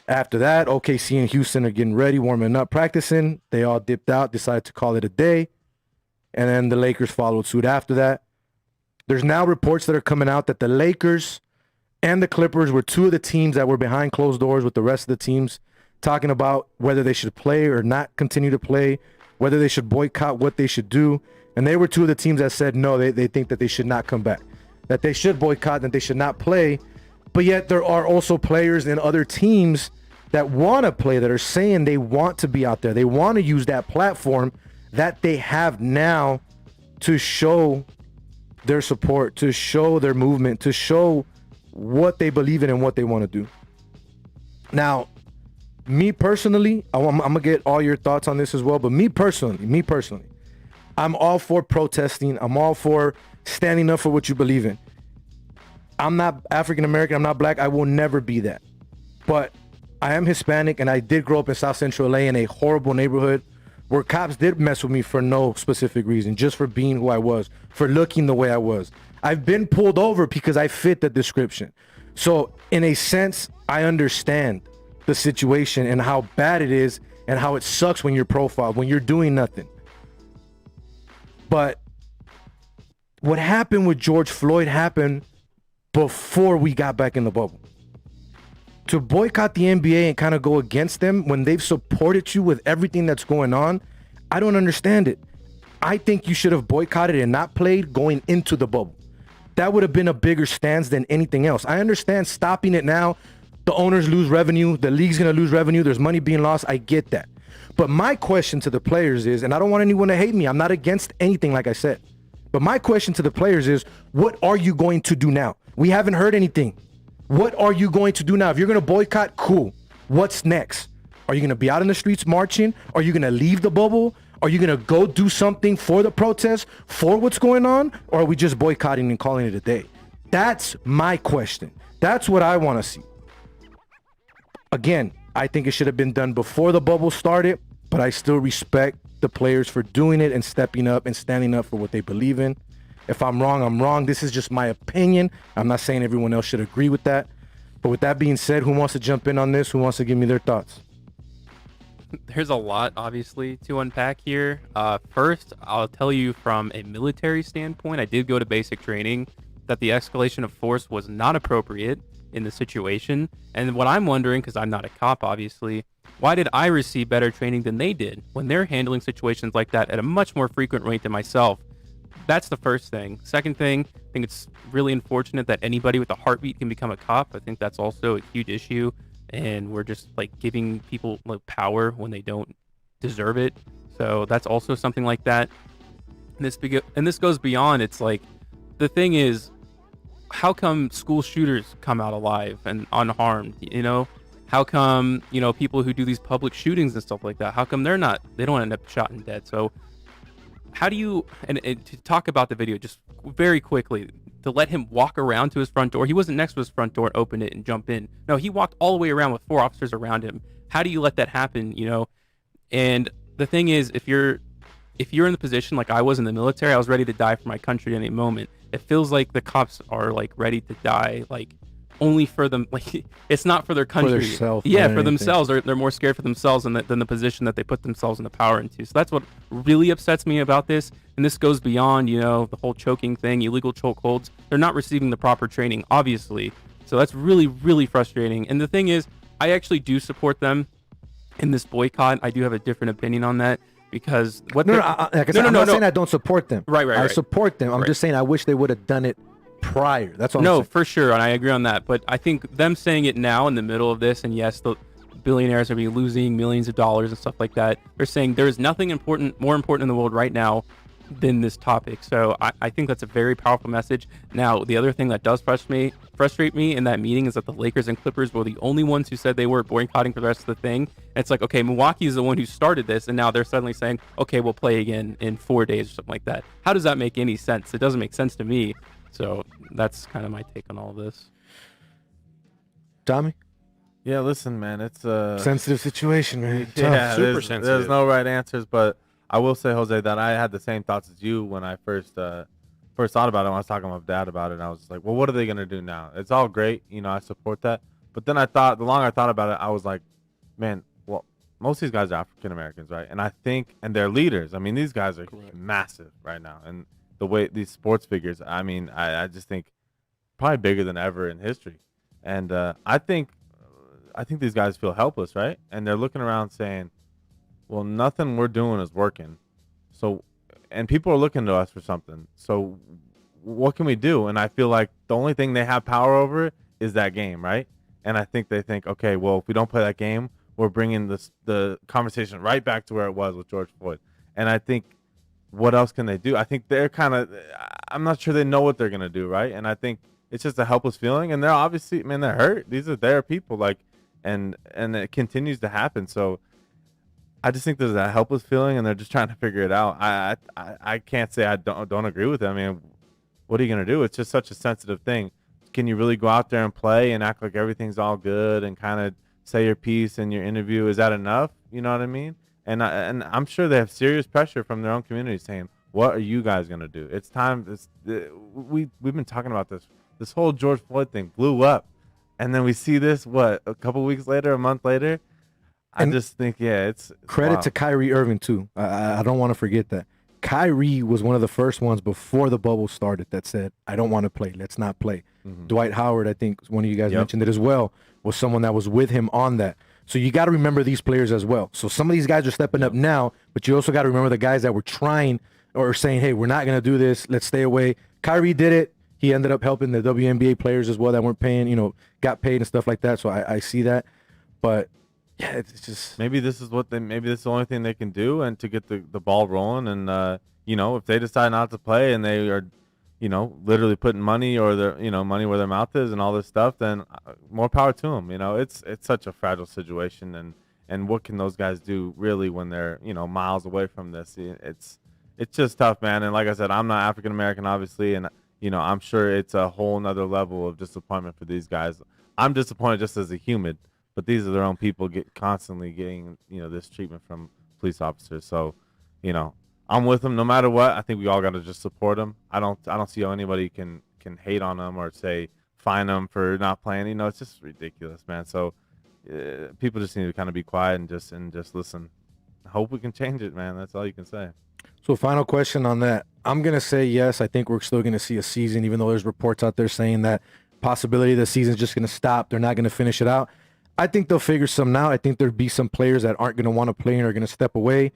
After that, OKC and Houston are getting ready, warming up, practicing. They all dipped out, decided to call it a day. And then the Lakers followed suit after that. There's now reports that are coming out that the Lakers and the Clippers were 2 of the teams that were behind closed doors with the rest of the teams, talking about whether they should play or not continue to play, whether they should boycott, what they should do. And they were 2 of the teams that said no, they think that they should not come back, that they should boycott, that they should not play. But yet there are also players in other teams that want to play, that are saying they want to be out there. They want to use that platform that they have now to show their support, to show their movement, to show what they believe in and what they want to do. Now, me personally, I'm going to get all your thoughts on this as well, but me personally, I'm all for protesting. I'm all for standing up for what you believe in. I'm not African American. I'm not black. I will never be that. But I am Hispanic, and I did grow up in South Central LA in a horrible neighborhood where cops did mess with me for no specific reason, just for being who I was, for looking the way I was. I've been pulled over because I fit the description. So in a sense, I understand the situation and how bad it is and how it sucks when you're profiled, when you're doing nothing. But what happened with George Floyd happened before we got back in the bubble. To boycott the NBA and kind of go against them when they've supported you with everything that's going on, I don't understand it. I think you should have boycotted and not played going into the bubble. That would have been a bigger stance than anything else. I understand stopping it now, the owners lose revenue, the league's going to lose revenue, there's money being lost. I get that. But my question to the players is, and I don't want anyone to hate me, I'm not against anything like I said. But my question to the players is, what are you going to do now? We haven't heard anything. What are you going to do now? If you're going to boycott, cool. What's next? Are you going to be out in the streets marching? Are you going to leave the bubble? Are you going to go do something for the protest, for what's going on? Or are we just boycotting and calling it a day? That's my question. That's what I want to see. Again, I think it should have been done before the bubble started, but I still respect the players for doing it and stepping up and standing up for what they believe in. If I'm wrong, I'm wrong. This is just my opinion. I'm not saying everyone else should agree with that. But with that being said, who wants to jump in on this? Who wants to give me their thoughts? There's a lot, obviously, to unpack here. First, I'll tell you from a military standpoint, I did go to basic training, that the escalation of force was not appropriate in the situation. And what I'm wondering, because I'm not a cop, obviously, why did I receive better training than they did when they're handling situations like that at a much more frequent rate than myself? That's the first thing. Second thing, I think it's really unfortunate that anybody with a heartbeat can become a cop. I think that's also a huge issue. And we're just like giving people like power when they don't deserve it. So that's also something like that. And this goes beyond. It's like, the thing is, how come school shooters come out alive and unharmed? You know, how come, you know, people who do these public shootings and stuff like that, how come they don't end up shot and dead? So how do you, and to talk about the video just very quickly, to let him walk around to his front door. He wasn't next to his front door and open it and jump in. No, he walked all the way around with 4 officers around him. How do you let that happen, you know? And the thing is, if you're in the position like I was in the military, I was ready to die for my country at any moment. It feels like the cops are like ready to die, like only for them. Like, it's not for their country. For themselves. Yeah, for themselves. They're more scared for themselves than the position that they put themselves in the power into. So that's what really upsets me about this. And this goes beyond, you know, the whole choking thing, illegal chokeholds. They're not receiving the proper training, obviously. So that's really, really frustrating. And the thing is, I actually do support them in this boycott. I do have a different opinion on that. Because what I'm not saying I don't support them. Right. I support them. I'm just saying I wish they would have done it prior. That's what I'm saying. No, for sure, and I agree on that. But I think them saying it now in the middle of this, and yes, the billionaires are losing millions of dollars and stuff like that. They're saying there is nothing more important in the world right now than this topic. So I think that's a very powerful message. Now, the other thing that does frustrate me in that meeting is that the Lakers and Clippers were the only ones who said they were boycotting for the rest of the thing. And it's like, okay, Milwaukee is the one who started this, and now they're suddenly saying, okay, we'll play again in 4 days or something like that. How does that make any sense? It doesn't make sense to me. So that's kind of my take on all this. Tommy? Yeah, listen, man, it's a sensitive situation, man. Yeah, Super sensitive. There's no right answers, but I will say, Jose, that I had the same thoughts as you when I first thought about it. When I was talking to my dad about it, and I was like, well, what are they going to do now? It's all great. You know, I support that. But then the longer I thought about it, I was like, man, well, most of these guys are African Americans, right? And I think, and they're leaders. I mean, these guys are massive right now. And the way these sports figures, I mean, I just think probably bigger than ever in history. And I think these guys feel helpless, right? And they're looking around saying, well, nothing we're doing is working. So, and people are looking to us for something. So what can we do? And I feel like the only thing they have power over is that game, right? And I think they think, okay, well, if we don't play that game, we're bringing the conversation right back to where it was with George Floyd. And I think, what else can they do? I think they're I'm not sure they know what they're going to do, right? And I think it's just a helpless feeling. And they're obviously, man, they're hurt. These are their people, like, and it continues to happen. So I just think there's that helpless feeling, and they're just trying to figure it out. I can't say I don't agree with them. I mean, what are you going to do? It's just such a sensitive thing. Can you really go out there and play and act like everything's all good and kind of say your piece in your interview? Is that enough? You know what I mean? And I'm sure they have serious pressure from their own community saying, what are you guys going to do? It's time. We've been talking about this. This whole George Floyd thing blew up. And then we see this, a couple weeks later, a month later? I just think, it's credit wild. to Kyrie Irving, too. I don't want to forget that. Kyrie was one of the first ones before the bubble started that said, I don't want to play. Let's not play. Mm-hmm. Dwight Howard, I think one of you guys mentioned it as well, was someone that was with him on that. So you got to remember these players as well. So some of these guys are stepping up now, but you also got to remember the guys that were trying or saying, hey, we're not going to do this. Let's stay away. Kyrie did it. He ended up helping the WNBA players as well that weren't paying, got paid and stuff like that. So I see that. But yeah, it's just maybe this is the only thing they can do, and to get the ball rolling. And if they decide not to play and they are, literally putting money or their money where their mouth is and all this stuff, then more power to them. It's such a fragile situation, and what can those guys do really when they're miles away from this? It's just tough, man. And like I said, I'm not African American, obviously, and I'm sure it's a whole nother level of disappointment for these guys. I'm disappointed just as a human. But these are their own people constantly getting, this treatment from police officers. So, I'm with them no matter what. I think we all got to just support them. I don't see how anybody can hate on them or say fine them for not playing. You know, it's just ridiculous, man. So people just need to kind of be quiet and just listen. Hope we can change it, man. That's all you can say. So final question on that. I'm going to say yes. I think we're still going to see a season, even though there's reports out there saying that possibility the season's just going to stop. They're not going to finish it out. I think they'll figure something out. I think there'll be some players that aren't going to want to play and are going to step away.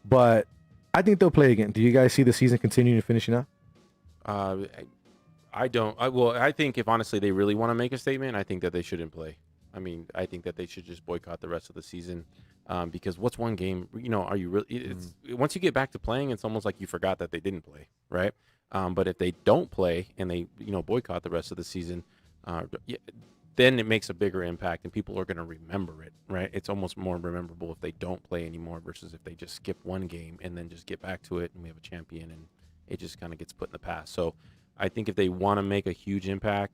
But I think they'll play again. Do you guys see the season continuing and finishing out? I don't. I think if honestly they really want to make a statement, I think that they shouldn't play. I mean, I think that they should just boycott the rest of the season. Because what's one game? You know, are you really? It's once you get back to playing, it's almost like you forgot that they didn't play, right? But if they don't play and they boycott the rest of the season, then it makes a bigger impact and people are going to remember it, right? It's almost more memorable if they don't play anymore versus if they just skip one game and then just get back to it and we have a champion and it just kind of gets put in the past. So I think if they want to make a huge impact,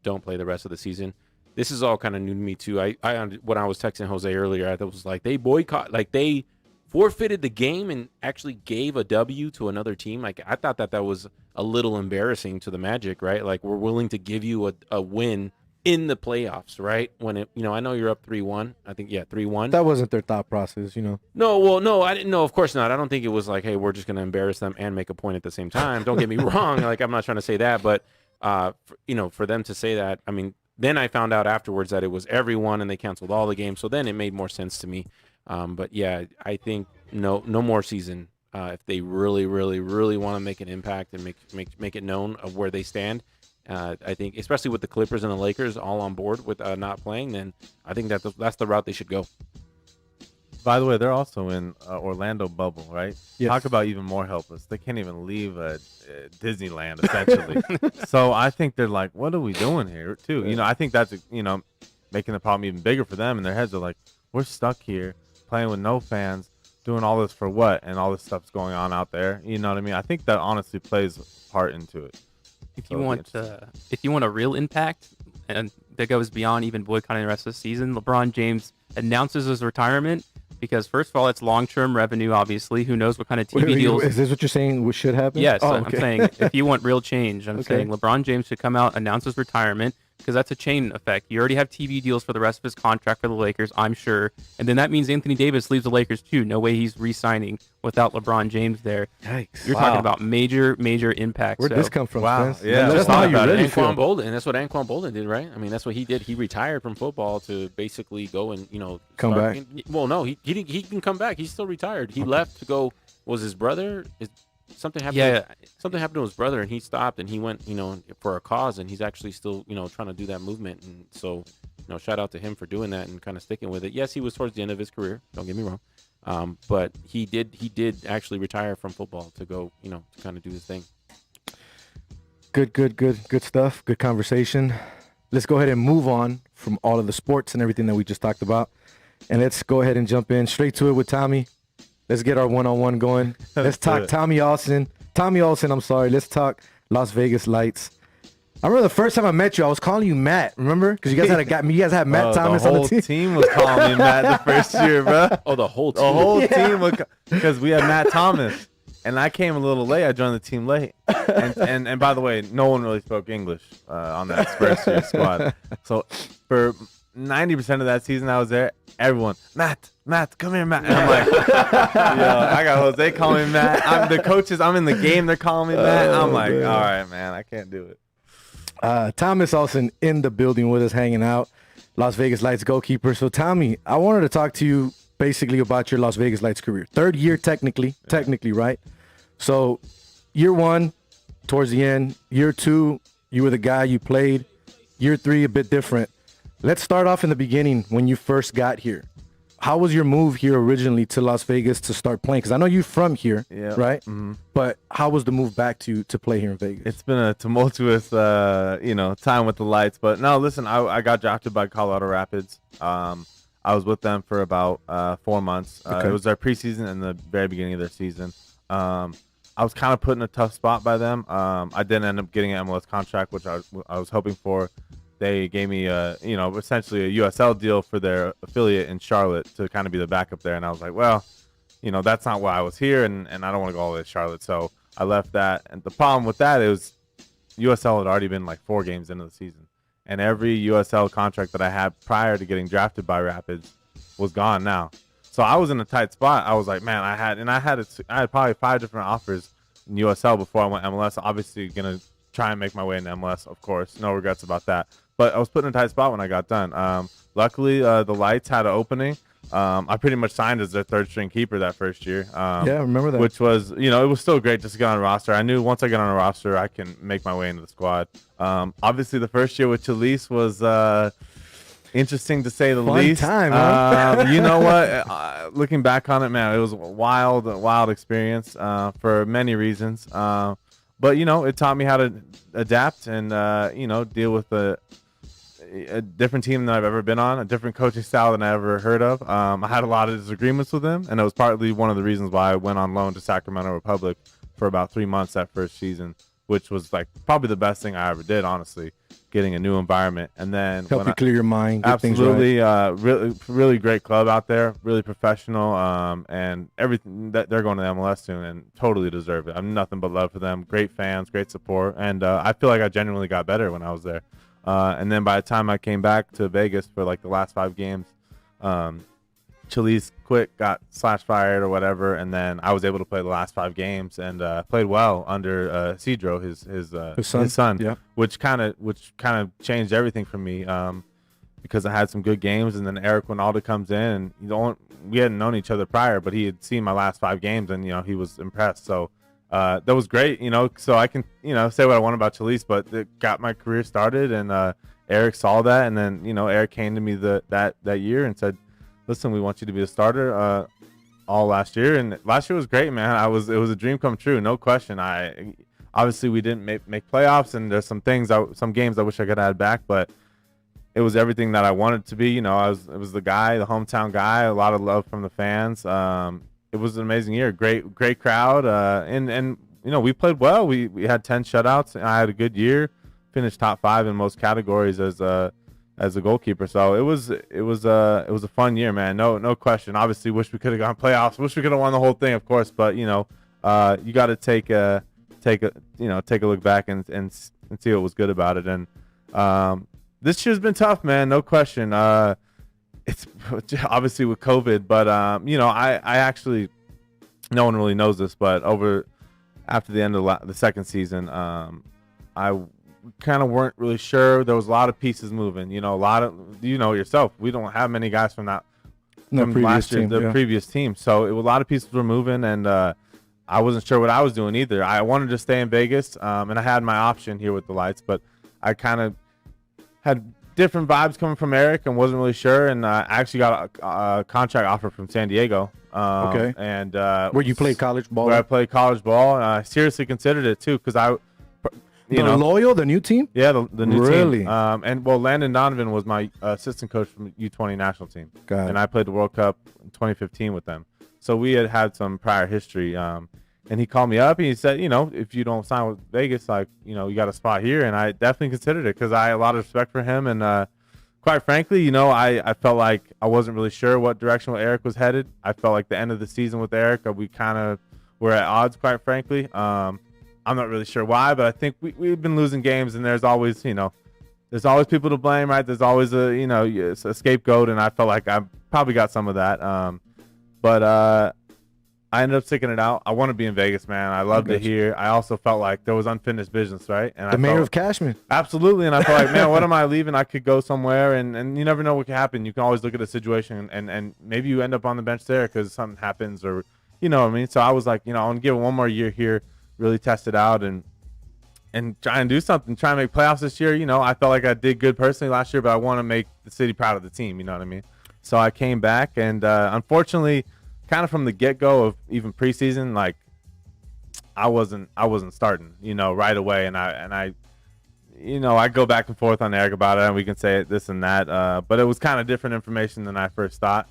don't play the rest of the season. This is all kind of new to me too. When I was texting Jose earlier, I was like, they boycott, like they forfeited the game and actually gave a W to another team. Like I thought that was a little embarrassing to the Magic, right? Like we're willing to give you a win in the playoffs, right? When it, I know you're up 3-1. I think 3-1. That wasn't their thought process, No, I didn't know. Of course not. I don't think it was like, hey, we're just going to embarrass them and make a point at the same time. Don't get me wrong. Like I'm not trying to say that, but for them to say that, I mean. Then I found out afterwards that it was everyone and they canceled all the games. So then it made more sense to me. But yeah, I think no more season. If they really, really, really want to make an impact and make it known of where they stand, I think, especially with the Clippers and the Lakers all on board with not playing, then I think that's the route they should go. By the way, they're also in Orlando bubble, right? Yes. Talk about even more helpless. They can't even leave Disneyland, essentially. So I think they're like, what are we doing here, too? I think that's, making the problem even bigger for them. And their heads are like, we're stuck here playing with no fans, doing all this for what? And all this stuff's going on out there. You know what I mean? I think that honestly plays a part into it. If you want a real impact, and that goes beyond even boycotting the rest of the season, LeBron James announces his retirement. Because first of all, it's long-term revenue. Obviously, who knows what kind of TV deals? Is this what you're saying? Should happen? Yes, okay. I'm saying if you want real change, I'm saying LeBron James should come out, announce his retirement, because that's a chain effect. You already have TV deals for the rest of his contract for the Lakers, I'm sure, and then that means Anthony Davis leaves the Lakers too. No way he's re-signing without LeBron James there. Yikes! You're talking about major impact. Where'd this come from? Wow, Spence? yeah. That's not how you really Anquan feel. Bolden. That's what Anquan Bolden did, right? I mean, that's what he did. He retired from football to basically go and Come back. Well, no, he can come back. He's still retired. He left to go. Was his brother? Something happened. Yeah. Something happened to his brother, and he stopped and he went, for a cause, and he's actually still, trying to do that movement. And so, shout out to him for doing that and kind of sticking with it. Yes, he was towards the end of his career. Don't get me wrong. But he did actually retire from football to go, to kind of do his thing. Good stuff. Good conversation. Let's go ahead and move on from all of the sports and everything that we just talked about. And let's go ahead and jump in straight to it with Tommy. Let's get our one-on-one going. Let's talk Tommy Olsen. Let's talk Las Vegas Lights. I remember the first time I met you, I was calling you Matt. Remember? Because you guys had Matt Thomas on the team. The whole team was calling me Matt the first year, bro. Oh, the whole team. The whole team, because we had Matt Thomas, and I came a little late. I joined the team late, and by the way, no one really spoke English on that first year squad. So for 90% of that season I was there, everyone, Matt, come here, Matt. And I'm like, I got Jose calling me Matt. The coaches, I'm in the game, they're calling me Matt. I'm like, all right, man, I can't do it. Thomas Olsen in the building with us, hanging out. Las Vegas Lights goalkeeper. So, Tommy, I wanted to talk to you basically about your Las Vegas Lights career. Third year, technically, right? So, year one, towards the end. Year two, you were the guy, you played. Year three, a bit different. Let's start off in the beginning when you first got here. How was your move here originally to Las Vegas to start playing? Because I know you're from here, right? Mm-hmm. But how was the move back to play here in Vegas? It's been a tumultuous, time with the Lights. But no, listen, I got drafted by Colorado Rapids. I was with them for about 4 months. It was their preseason and the very beginning of their season. I was kind of put in a tough spot by them. I didn't end up getting an MLS contract, which I was hoping for. They gave me essentially a USL deal for their affiliate in Charlotte to kind of be the backup there. And I was like, well, that's not why I was here, and I don't want to go all the way to Charlotte. So I left that. And the problem with that is USL had already been like 4 games into the season. and every USL contract that I had prior to getting drafted by Rapids was gone now. So I was in a tight spot. I was like, man, I had probably 5 different offers in USL before I went MLS. Obviously, gonna try and make my way into MLS, of course. No regrets about that. But I was put in a tight spot when I got done. Luckily, the Lights had an opening. I pretty much signed as their 3rd-string keeper that first year. Yeah, I remember that. Which was, it was still great just to get on a roster. I knew once I get on a roster, I can make my way into the squad. Obviously, the first year with Chalise was interesting to say the Fun least. time, huh? You know what? Looking back on it, man, it was a wild experience for many reasons. But, it taught me how to adapt and, deal with a different team than I've ever been on, a different coaching style than I ever heard of. I had a lot of disagreements with him, and it was partly one of the reasons why I went on loan to Sacramento Republic for about 3 months that first season, which was like probably the best thing I ever did, honestly, getting a new environment. And then Help you clear your mind, get absolutely, things right. really great club out there, really professional, and everything that they're going to MLS soon and totally deserve it. I'm nothing but love for them. Great fans, great support, and I feel like I genuinely got better when I was there. And then by the time I came back to Vegas for like the last 5 games, Chalise quit, got /fired or whatever, and then I was able to play the last 5 games and played well under Cedro, his son, yeah. which kind of changed everything for me because I had some good games, and then Eric Winalda comes in, and we hadn't known each other prior, but he had seen my last 5 games, and he was impressed. So. That was great, so I can, say what I want about Chalise, but it got my career started, and Eric saw that, and then, Eric came to me that year and said, listen, we want you to be a starter all last year, and last year was great, man. It was a dream come true, no question. Obviously we didn't make playoffs, and there's some games I wish I could add back, but it was everything that I wanted to be. It was the hometown guy, a lot of love from the fans. It was an amazing year. Great crowd. And we played well. We had 10 shutouts. I had a good year. Finished top 5 in most categories as a goalkeeper. So it was a fun year, man. No question. Obviously, wish we could have gone playoffs. Wish we could have won the whole thing, of course. But you got to take a look back and see what was good about it. And this year's been tough, man. No question. It's obviously with COVID, but I actually, no one really knows this, but after the end of the second season, I kind of weren't really sure. There was a lot of pieces moving. A lot of yourself. We don't have many guys from last year, the previous team. So a lot of pieces were moving, and I wasn't sure what I was doing either. I wanted to stay in Vegas, and I had my option here with the Lights, but I kind of had different vibes coming from Eric and wasn't really sure, and I actually got a contract offer from San Diego. Okay. And where you played college ball? Where I played college ball. I seriously considered it too, because Loyal, the new team? Yeah, the new team. Really? And Landon Donovan was my assistant coach from U20 national team. Got it. And I played the World Cup in 2015 with them. So we had some prior history. And he called me up and he said, if you don't sign with Vegas, you got a spot here. And I definitely considered it because I had a lot of respect for him. And quite frankly, I felt like I wasn't really sure what direction Eric was headed. I felt like the end of the season with Eric, we kind of were at odds, quite frankly. I'm not really sure why, but I think we've been losing games, and there's always, there's always people to blame, right? There's always a scapegoat, and I felt like I probably got some of that. But I ended up sticking it out. I want to be in Vegas, man. I loved it here. I also felt like there was unfinished business, right? And the mayor of Cashman. Absolutely. And I felt like, man, what am I leaving? I could go somewhere, and you never know what could happen. You can always look at a situation, and maybe you end up on the bench there because something happens, or you know what I mean? So I was like, I want to give it one more year here, really test it out, and try and do something, try and make playoffs this year. I felt like I did good personally last year, but I want to make the city proud of the team. You know what I mean? So I came back, and unfortunately, kind of from the get-go of even preseason, like I wasn't starting, right away, and I go back and forth on Eric about it, and we can say this and that, but it was kind of different information than I first thought.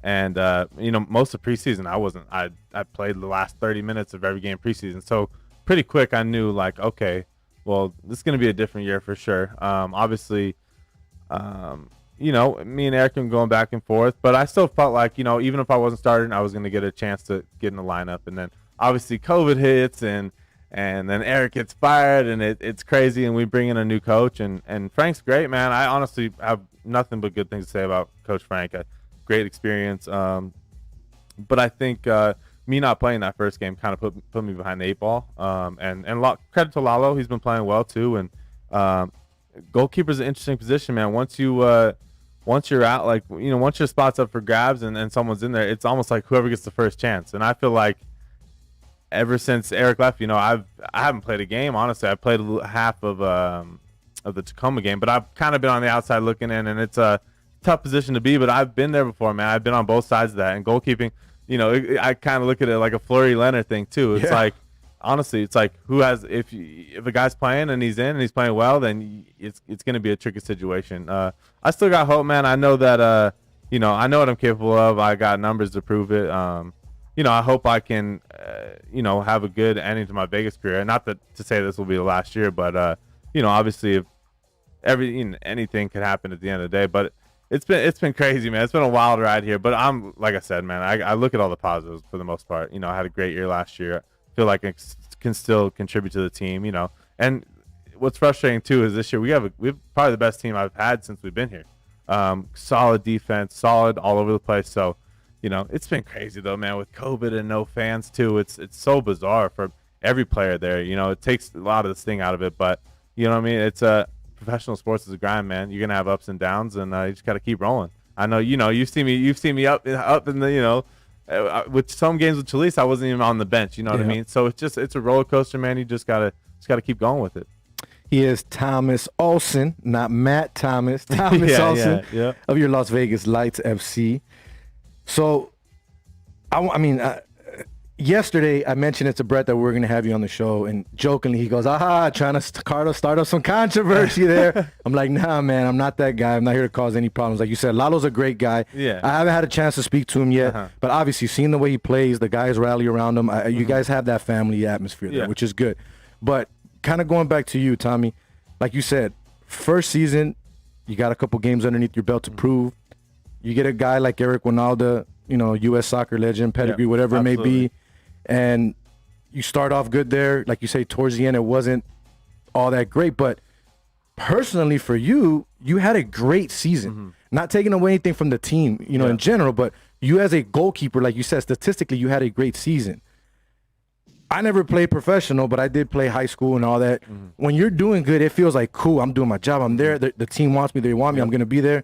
And most of preseason, I played the last 30 minutes of every game preseason, so pretty quick I knew, like, okay, well, this is going to be a different year for sure. Obviously, me and Eric have been going back and forth, but I still felt like, even if I wasn't starting, I was going to get a chance to get in the lineup. And then obviously COVID hits and and then Eric gets fired, and it's crazy, and we bring in a new coach, and Frank's great, man. I honestly have nothing but good things to say about Coach Frank. Great experience, but I think me not playing that first game kind of put me behind the 8 ball. And credit to Lalo, he's been playing well too. And goalkeeper's an interesting position, man. Once you're out, like, you know, once your spot's up for grabs and someone's in there, it's almost like whoever gets the first chance. And I feel like ever since Eric left, you know, I haven't played a game, honestly. I played half of the Tacoma game, but I've kind of been on the outside looking in, and it's a tough position to be, but I've been there before, man. I've been on both sides of that. And goalkeeping, you know, I kind of look at it like a Fleury Leonard thing too. It's like, honestly, it's like who has, if a guy's playing and he's in and he's playing well, then it's going to be a tricky situation. I still got hope, man. I know that, you know, I know what I'm capable of. I got numbers to prove it. You know, I hope I can, you know, have a good ending to my Vegas career. Not to say this will be the last year, but, you know, obviously if anything could happen at the end of the day, but it's been crazy, man. It's been a wild ride here, but I'm, like I said, man, I look at all the positives for the most part. You know, I had a great year last year. I feel like I can still contribute to the team, you know. And what's frustrating too is this year we have probably the best team I've had since we've been here. Solid defense, solid all over the place. So, you know, it's been crazy though, man, with COVID and no fans too. It's so bizarre for every player there. You know, it takes a lot of the sting out of it, but you know what I mean? It's professional sports is a grind, man. You're gonna have ups and downs, and you just gotta keep rolling. I know, you know, you've seen me up in the, you know, with some games with Chalice, I wasn't even on the bench. You know what I mean? So it's a roller coaster, man. You just gotta keep going with it. He is Thomas Olsen, not Matt Thomas. Thomas Olsen of your Las Vegas Lights FC. So, I mean, yesterday I mentioned it to Brett that we're going to have you on the show, and jokingly he goes, trying to start up some controversy there. I'm like, nah, man, I'm not that guy. I'm not here to cause any problems. Like you said, Lalo's a great guy. Yeah. I haven't had a chance to speak to him yet, but obviously seeing the way he plays, the guys rally around him. You guys have that family atmosphere there, which is good. But kind of going back to you, Tommy, like you said, first season, you got a couple games underneath your belt to prove. You get a guy like Eric Winalda, you know, U.S. soccer legend, pedigree, whatever it may be, and you start off good there. Like you say, towards the end, it wasn't all that great. But personally for you, you had a great season. Not taking away anything from the team, you know, in general, but you as a goalkeeper, like you said, statistically, you had a great season. I never played professional, but I did play high school and all that. When you're doing good, it feels like, cool, I'm doing my job. I'm there. The team wants me. They want me. I'm going to be there.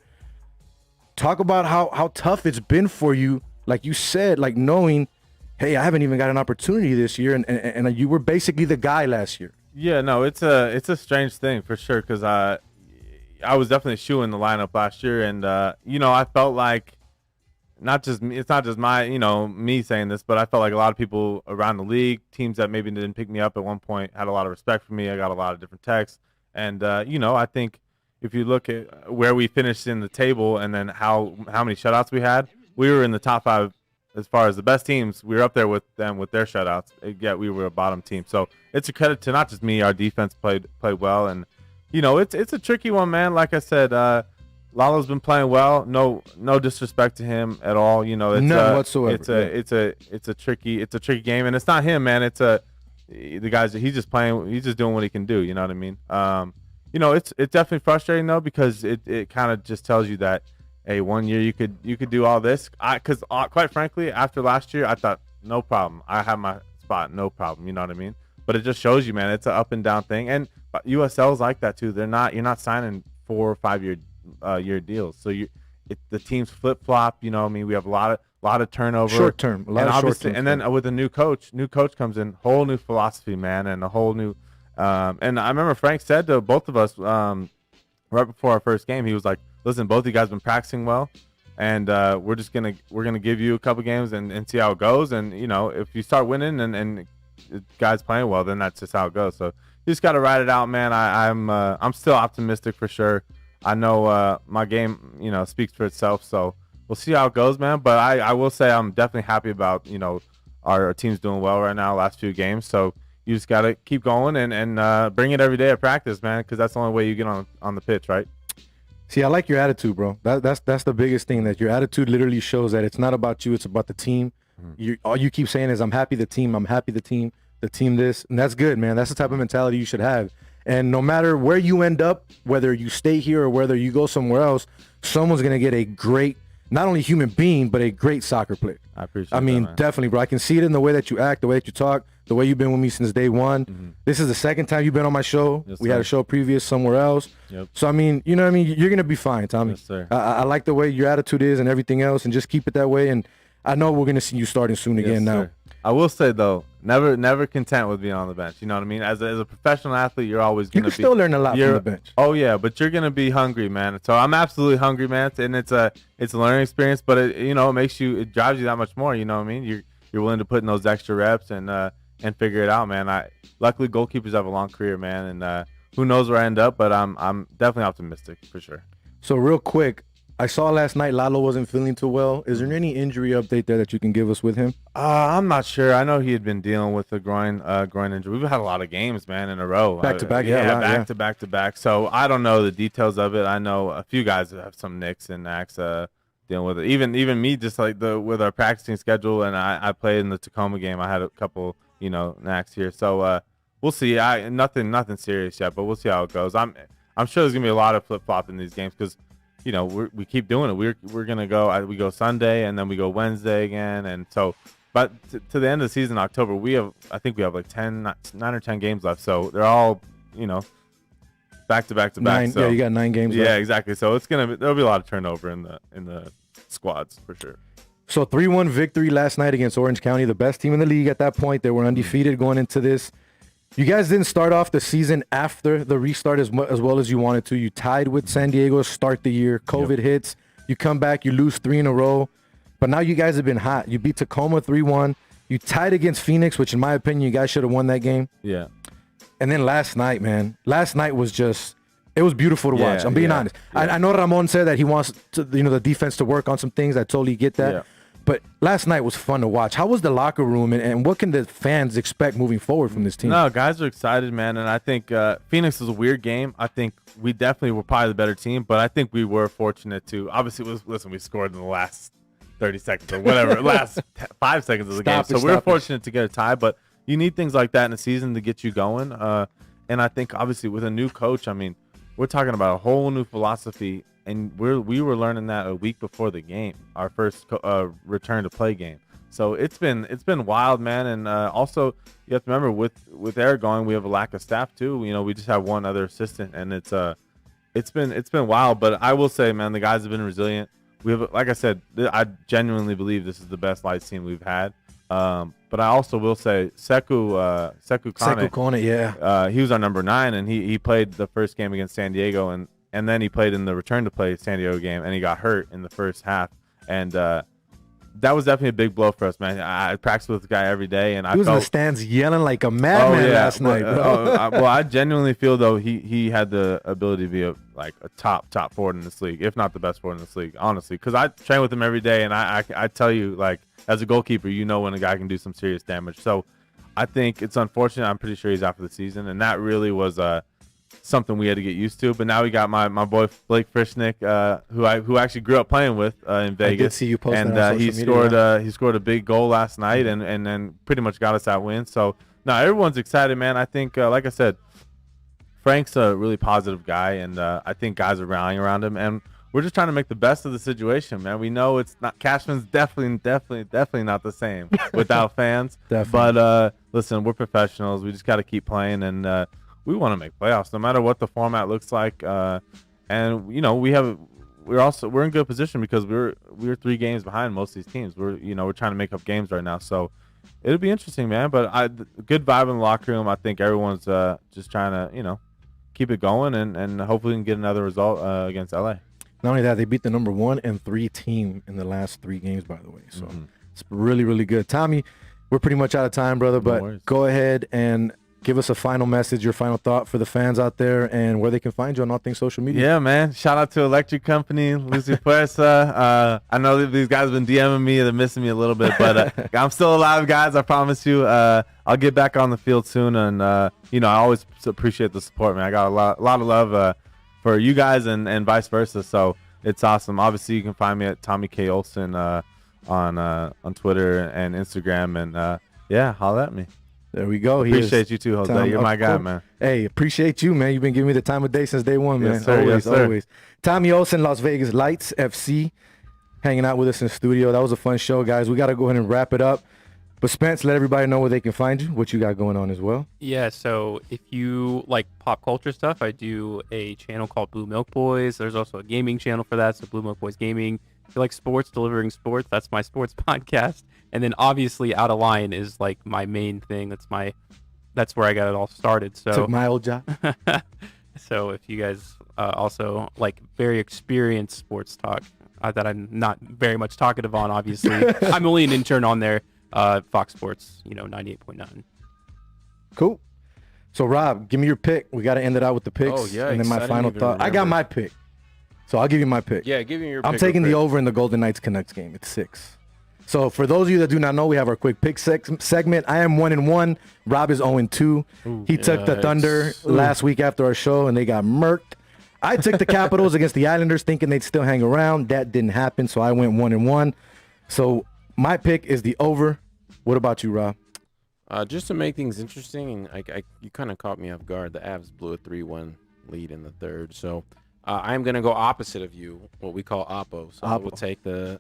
Talk about how tough it's been for you, like you said, like knowing, hey, I haven't even got an opportunity this year, and you were basically the guy last year. Yeah, no, it's a strange thing for sure, because I was definitely shooing the lineup last year, and you know, I felt like it's not just my, you know, me saying this, but I felt like a lot of people around the league, teams that maybe didn't pick me up at one point, had a lot of respect for me. I got a lot of different texts, and you know, I think if you look at where we finished in the table and then how many shutouts we had, we were in the top 5 as far as the best teams. We were up there with them with their shutouts, yet we were a bottom team. So it's a credit to not just me. Our defense played well, and you know, it's a tricky one, man. Like I said, Lalo's been playing well. No disrespect to him at all. You know, none whatsoever. It's a tricky game, and it's not him, man. It's the guys that he's just playing. He's just doing what he can do. You know what I mean? You know, it's definitely frustrating though, because it kind of just tells you that, hey, one year you could do all this. Because quite frankly, after last year, I thought, no problem. I have my spot, no problem. You know what I mean? But it just shows you, man, it's an up and down thing. And USL's like that too. You're not signing 4 or 5 year deals. So the teams flip flop. You know what I mean? We have a lot of turnover, short term, and then with a new coach comes in, whole new philosophy, man, and a whole new. And I remember Frank said to both of us right before our first game, he was like, listen, both of you guys been practicing well, and we're gonna give you a couple games and see how it goes. And you know, if you start winning and guys playing well, then that's just how it goes. So you just got to ride it out, man. I'm still optimistic for sure. I know my game, you know, speaks for itself. So we'll see how it goes, man. But I will say I'm definitely happy about, you know, our team's doing well right now, last few games. So you just got to keep going and bring it every day at practice, man, because that's the only way you get on the pitch, right? See, I like your attitude, bro. That's the biggest thing, that your attitude literally shows that it's not about you, it's about the team. All you keep saying is, I'm happy the team, the team this, and that's good, man. That's the type of mentality you should have. And no matter where you end up, whether you stay here or whether you go somewhere else, someone's gonna get a great, not only human being, but a great soccer player. I appreciate. I mean, that, man. definitely, bro. I can see it in the way that you act, the way that you talk, the way you've been with me since day one. This is the second time you've been on my show. Yes, we had sir. a show previous somewhere else. Yep. So I mean, you know what I mean? You're gonna be fine, Tommy. Yes, sir. I like the way your attitude is and everything else, and just keep it that way. And I know we're gonna see you starting soon Yes, again now. sir. I will say though, never content with being on the bench. You know what I mean? As a professional athlete, you're always You gonna can still learn a lot from you're- the bench. Oh yeah, but you're gonna be hungry, man. So I'm absolutely hungry, man. And it's a learning experience, but it drives you that much more. You know what I mean? You're willing to put in those extra reps and figure it out, man. Luckily goalkeepers have a long career, man, and who knows where I end up, but I'm definitely optimistic for sure. So real quick, I saw last night Lalo wasn't feeling too well. Is there any injury update there that you can give us with him? I'm not sure. I know he had been dealing with a groin injury. We've had a lot of games, man, in a row. Back to back, yeah, a lot, back to back to back. So I don't know the details of it. I know a few guys that have some nicks and knacks dealing with it. Even me, just like with our practicing schedule, and I played in the Tacoma game. I had a couple, knacks here. So we'll see. Nothing serious yet, but we'll see how it goes. I'm sure there's gonna be a lot of flip flop in these games because. We keep doing it. We're gonna go. We go Sunday and then we go Wednesday again, and so. But to the end of the season, October, I think we have like 9 or 10 games left. So they're all, back to back to back. Nine, So, yeah, you got 9 games left. Yeah, exactly. So there'll be a lot of turnover in the squads for sure. So 3-1 victory last night against Orange County, the best team in the league at that point. They were undefeated going into this. You guys didn't start off the season after the restart as well as you wanted to. You tied with San Diego to start the year. COVID hits. You come back, you lose 3 in a row. But now you guys have been hot. You beat Tacoma 3-1. You tied against Phoenix, which in my opinion, you guys should have won that game. Yeah. And then last night, man. Last night was just, it was beautiful to watch. Yeah, I'm being yeah, honest. yeah. I know Ramon said that he wants to, the defense to work on some things. I totally get that. Yeah. But last night was fun to watch. How was the locker room, and what can the fans expect moving forward from this team? No, guys are excited, man, and I think Phoenix is a weird game. I think we definitely were probably the better team, but I think we were fortunate to. Obviously, we scored in the last 30 seconds or whatever, last 5 seconds of the game. So we were fortunate to get a tie, but you need things like that in a season to get you going. And I think obviously with a new coach, I mean, we're talking about a whole new philosophy. And we were learning that a week before the game, our first return to play game. So it's been wild, man. And also you have to remember with Eric going, we have a lack of staff too. We just have one other assistant, and it's been wild. But I will say, man, the guys have been resilient. We have, like I said, I genuinely believe this is the best lights team we've had. But I also will say Sekou Kone, yeah. he was our number 9, and he played the first game against San Diego, and then he played in the return to play San Diego game, and he got hurt in the first half. And that was definitely a big blow for us, man. I practiced with the guy every day, and He was in the stands yelling like a madman last night, bro. Well, I genuinely feel, though, he had the ability to be a top forward in this league, if not the best forward in this league, honestly. Because I train with him every day, and I tell you, like, as a goalkeeper, when a guy can do some serious damage. So I think it's unfortunate. I'm pretty sure he's out for the season, and that really was something we had to get used to. But now we got my boy Blake Frischnick, who I actually grew up playing with in Vegas. I did see you post and that on he social media. he scored a big goal last night, and then pretty much got us that win. So no, everyone's excited, man. I think like I said, Frank's a really positive guy, and I think guys are rallying around him, and we're just trying to make the best of the situation, man. We know it's not, Cashman's definitely not the same without fans. Definitely. But listen, we're professionals. We just got to keep playing, and we want to make playoffs no matter what the format looks like. And we're in good position because we're 3 games behind most of these teams. We're trying to make up games right now, so it'll be interesting, man. But good vibe in the locker room. I think everyone's just trying to keep it going, and hopefully we can get another result against LA. Not only that, they beat the number 1 and 3 team in the last 3 games, by the way. So it's really, really good. Tommy, we're pretty much out of time, brother, but go ahead and give us a final message, your final thought for the fans out there, and where they can find you on all things social media. Yeah, man. Shout out to Electric Company, Lucy Puerta. I know that these guys have been DMing me. They're missing me a little bit, but I'm still alive, guys. I promise you. I'll get back on the field soon, and I always appreciate the support, man. I got a lot of love for you guys and vice versa, so it's awesome. Obviously, you can find me at Tommy K. Olsen on Twitter and Instagram, and holla at me. There we go. He is Appreciate you too, Jose. Tom, You're of my guy, course. man. Hey, appreciate you, man. You've been giving me the time of day since day one, man. Yes, sir. Always, Yes, sir. always. Tommy Olsen, Las Vegas Lights FC, hanging out with us in the studio. That was a fun show, guys. We got to go ahead and wrap it up. But Spence, let everybody know where they can find you, what you got going on as well. Yeah, so if you like pop culture stuff, I do a channel called Blue Milk Boys. There's also a gaming channel for that, so Blue Milk Boys Gaming. If you like sports, delivering sports, that's my sports podcast. And then obviously Out of Line is like my main thing. That's where I got it all started. So Took my old job. so if you guys also like very experienced sports talk that I'm not very much talkative on, obviously, I'm only an intern on there. Fox Sports, 98.9. Cool. So, Rob, give me your pick. We got to end it out with the picks. Oh, yikes. And then my I didn't final even thought. I got remember. my pick. So, I'll give you my pick. Yeah, give me your I'm pick taking real the quick. over in the Golden Knights Canucks game. It's 6. So, for those of you that do not know, we have our quick pick segment. I am 1-1. Rob is 0-2. He took the yikes. Thunder last week after our show, and they got murked. I took the Capitals against the Islanders, thinking they'd still hang around. That didn't happen, so I went 1-1. So, my pick is the over. What about you, Rob? Just to make things interesting, and you kind of caught me off guard. The Avs blew a 3-1 lead in the third, so I'm gonna go opposite of you, what we call oppo. So Oppo. we'll take the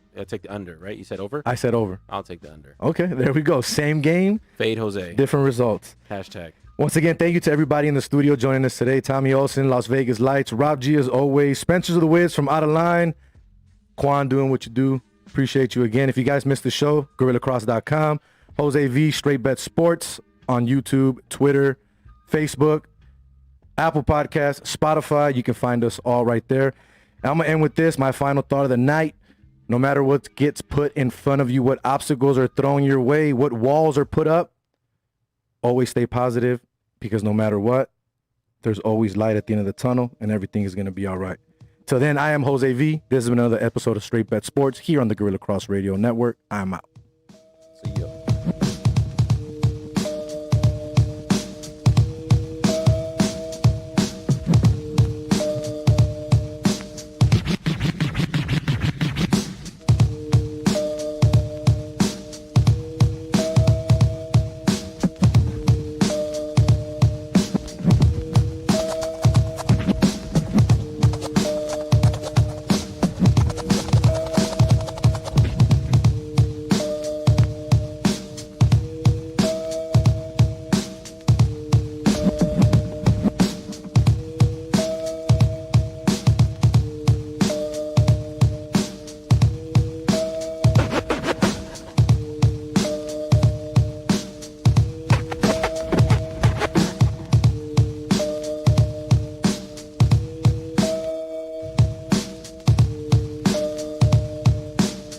under, right? You said over. I said over. I'll take the under. Okay, there we go. Same game, Fade Jose. different results. Hashtag. Once again, thank you to everybody in the studio joining us today. Tommy Olsen, Las Vegas Lights, Rob G as always, Spencer's of the Wiz from Out of Line, Quan doing what you do. Appreciate you again. If you guys missed the show, GorillaCross.com, Jose V, Straight Bet Sports on YouTube, Twitter, Facebook, Apple Podcasts, Spotify. You can find us all right there. I'm going to end with this, my final thought of the night. No matter what gets put in front of you, what obstacles are thrown your way, what walls are put up, always stay positive, because no matter what, there's always light at the end of the tunnel, and everything is going to be all right. Till then, I am Jose V. This has been another episode of Straight Bet Sports here on the Gorilla Cross Radio Network. I'm out.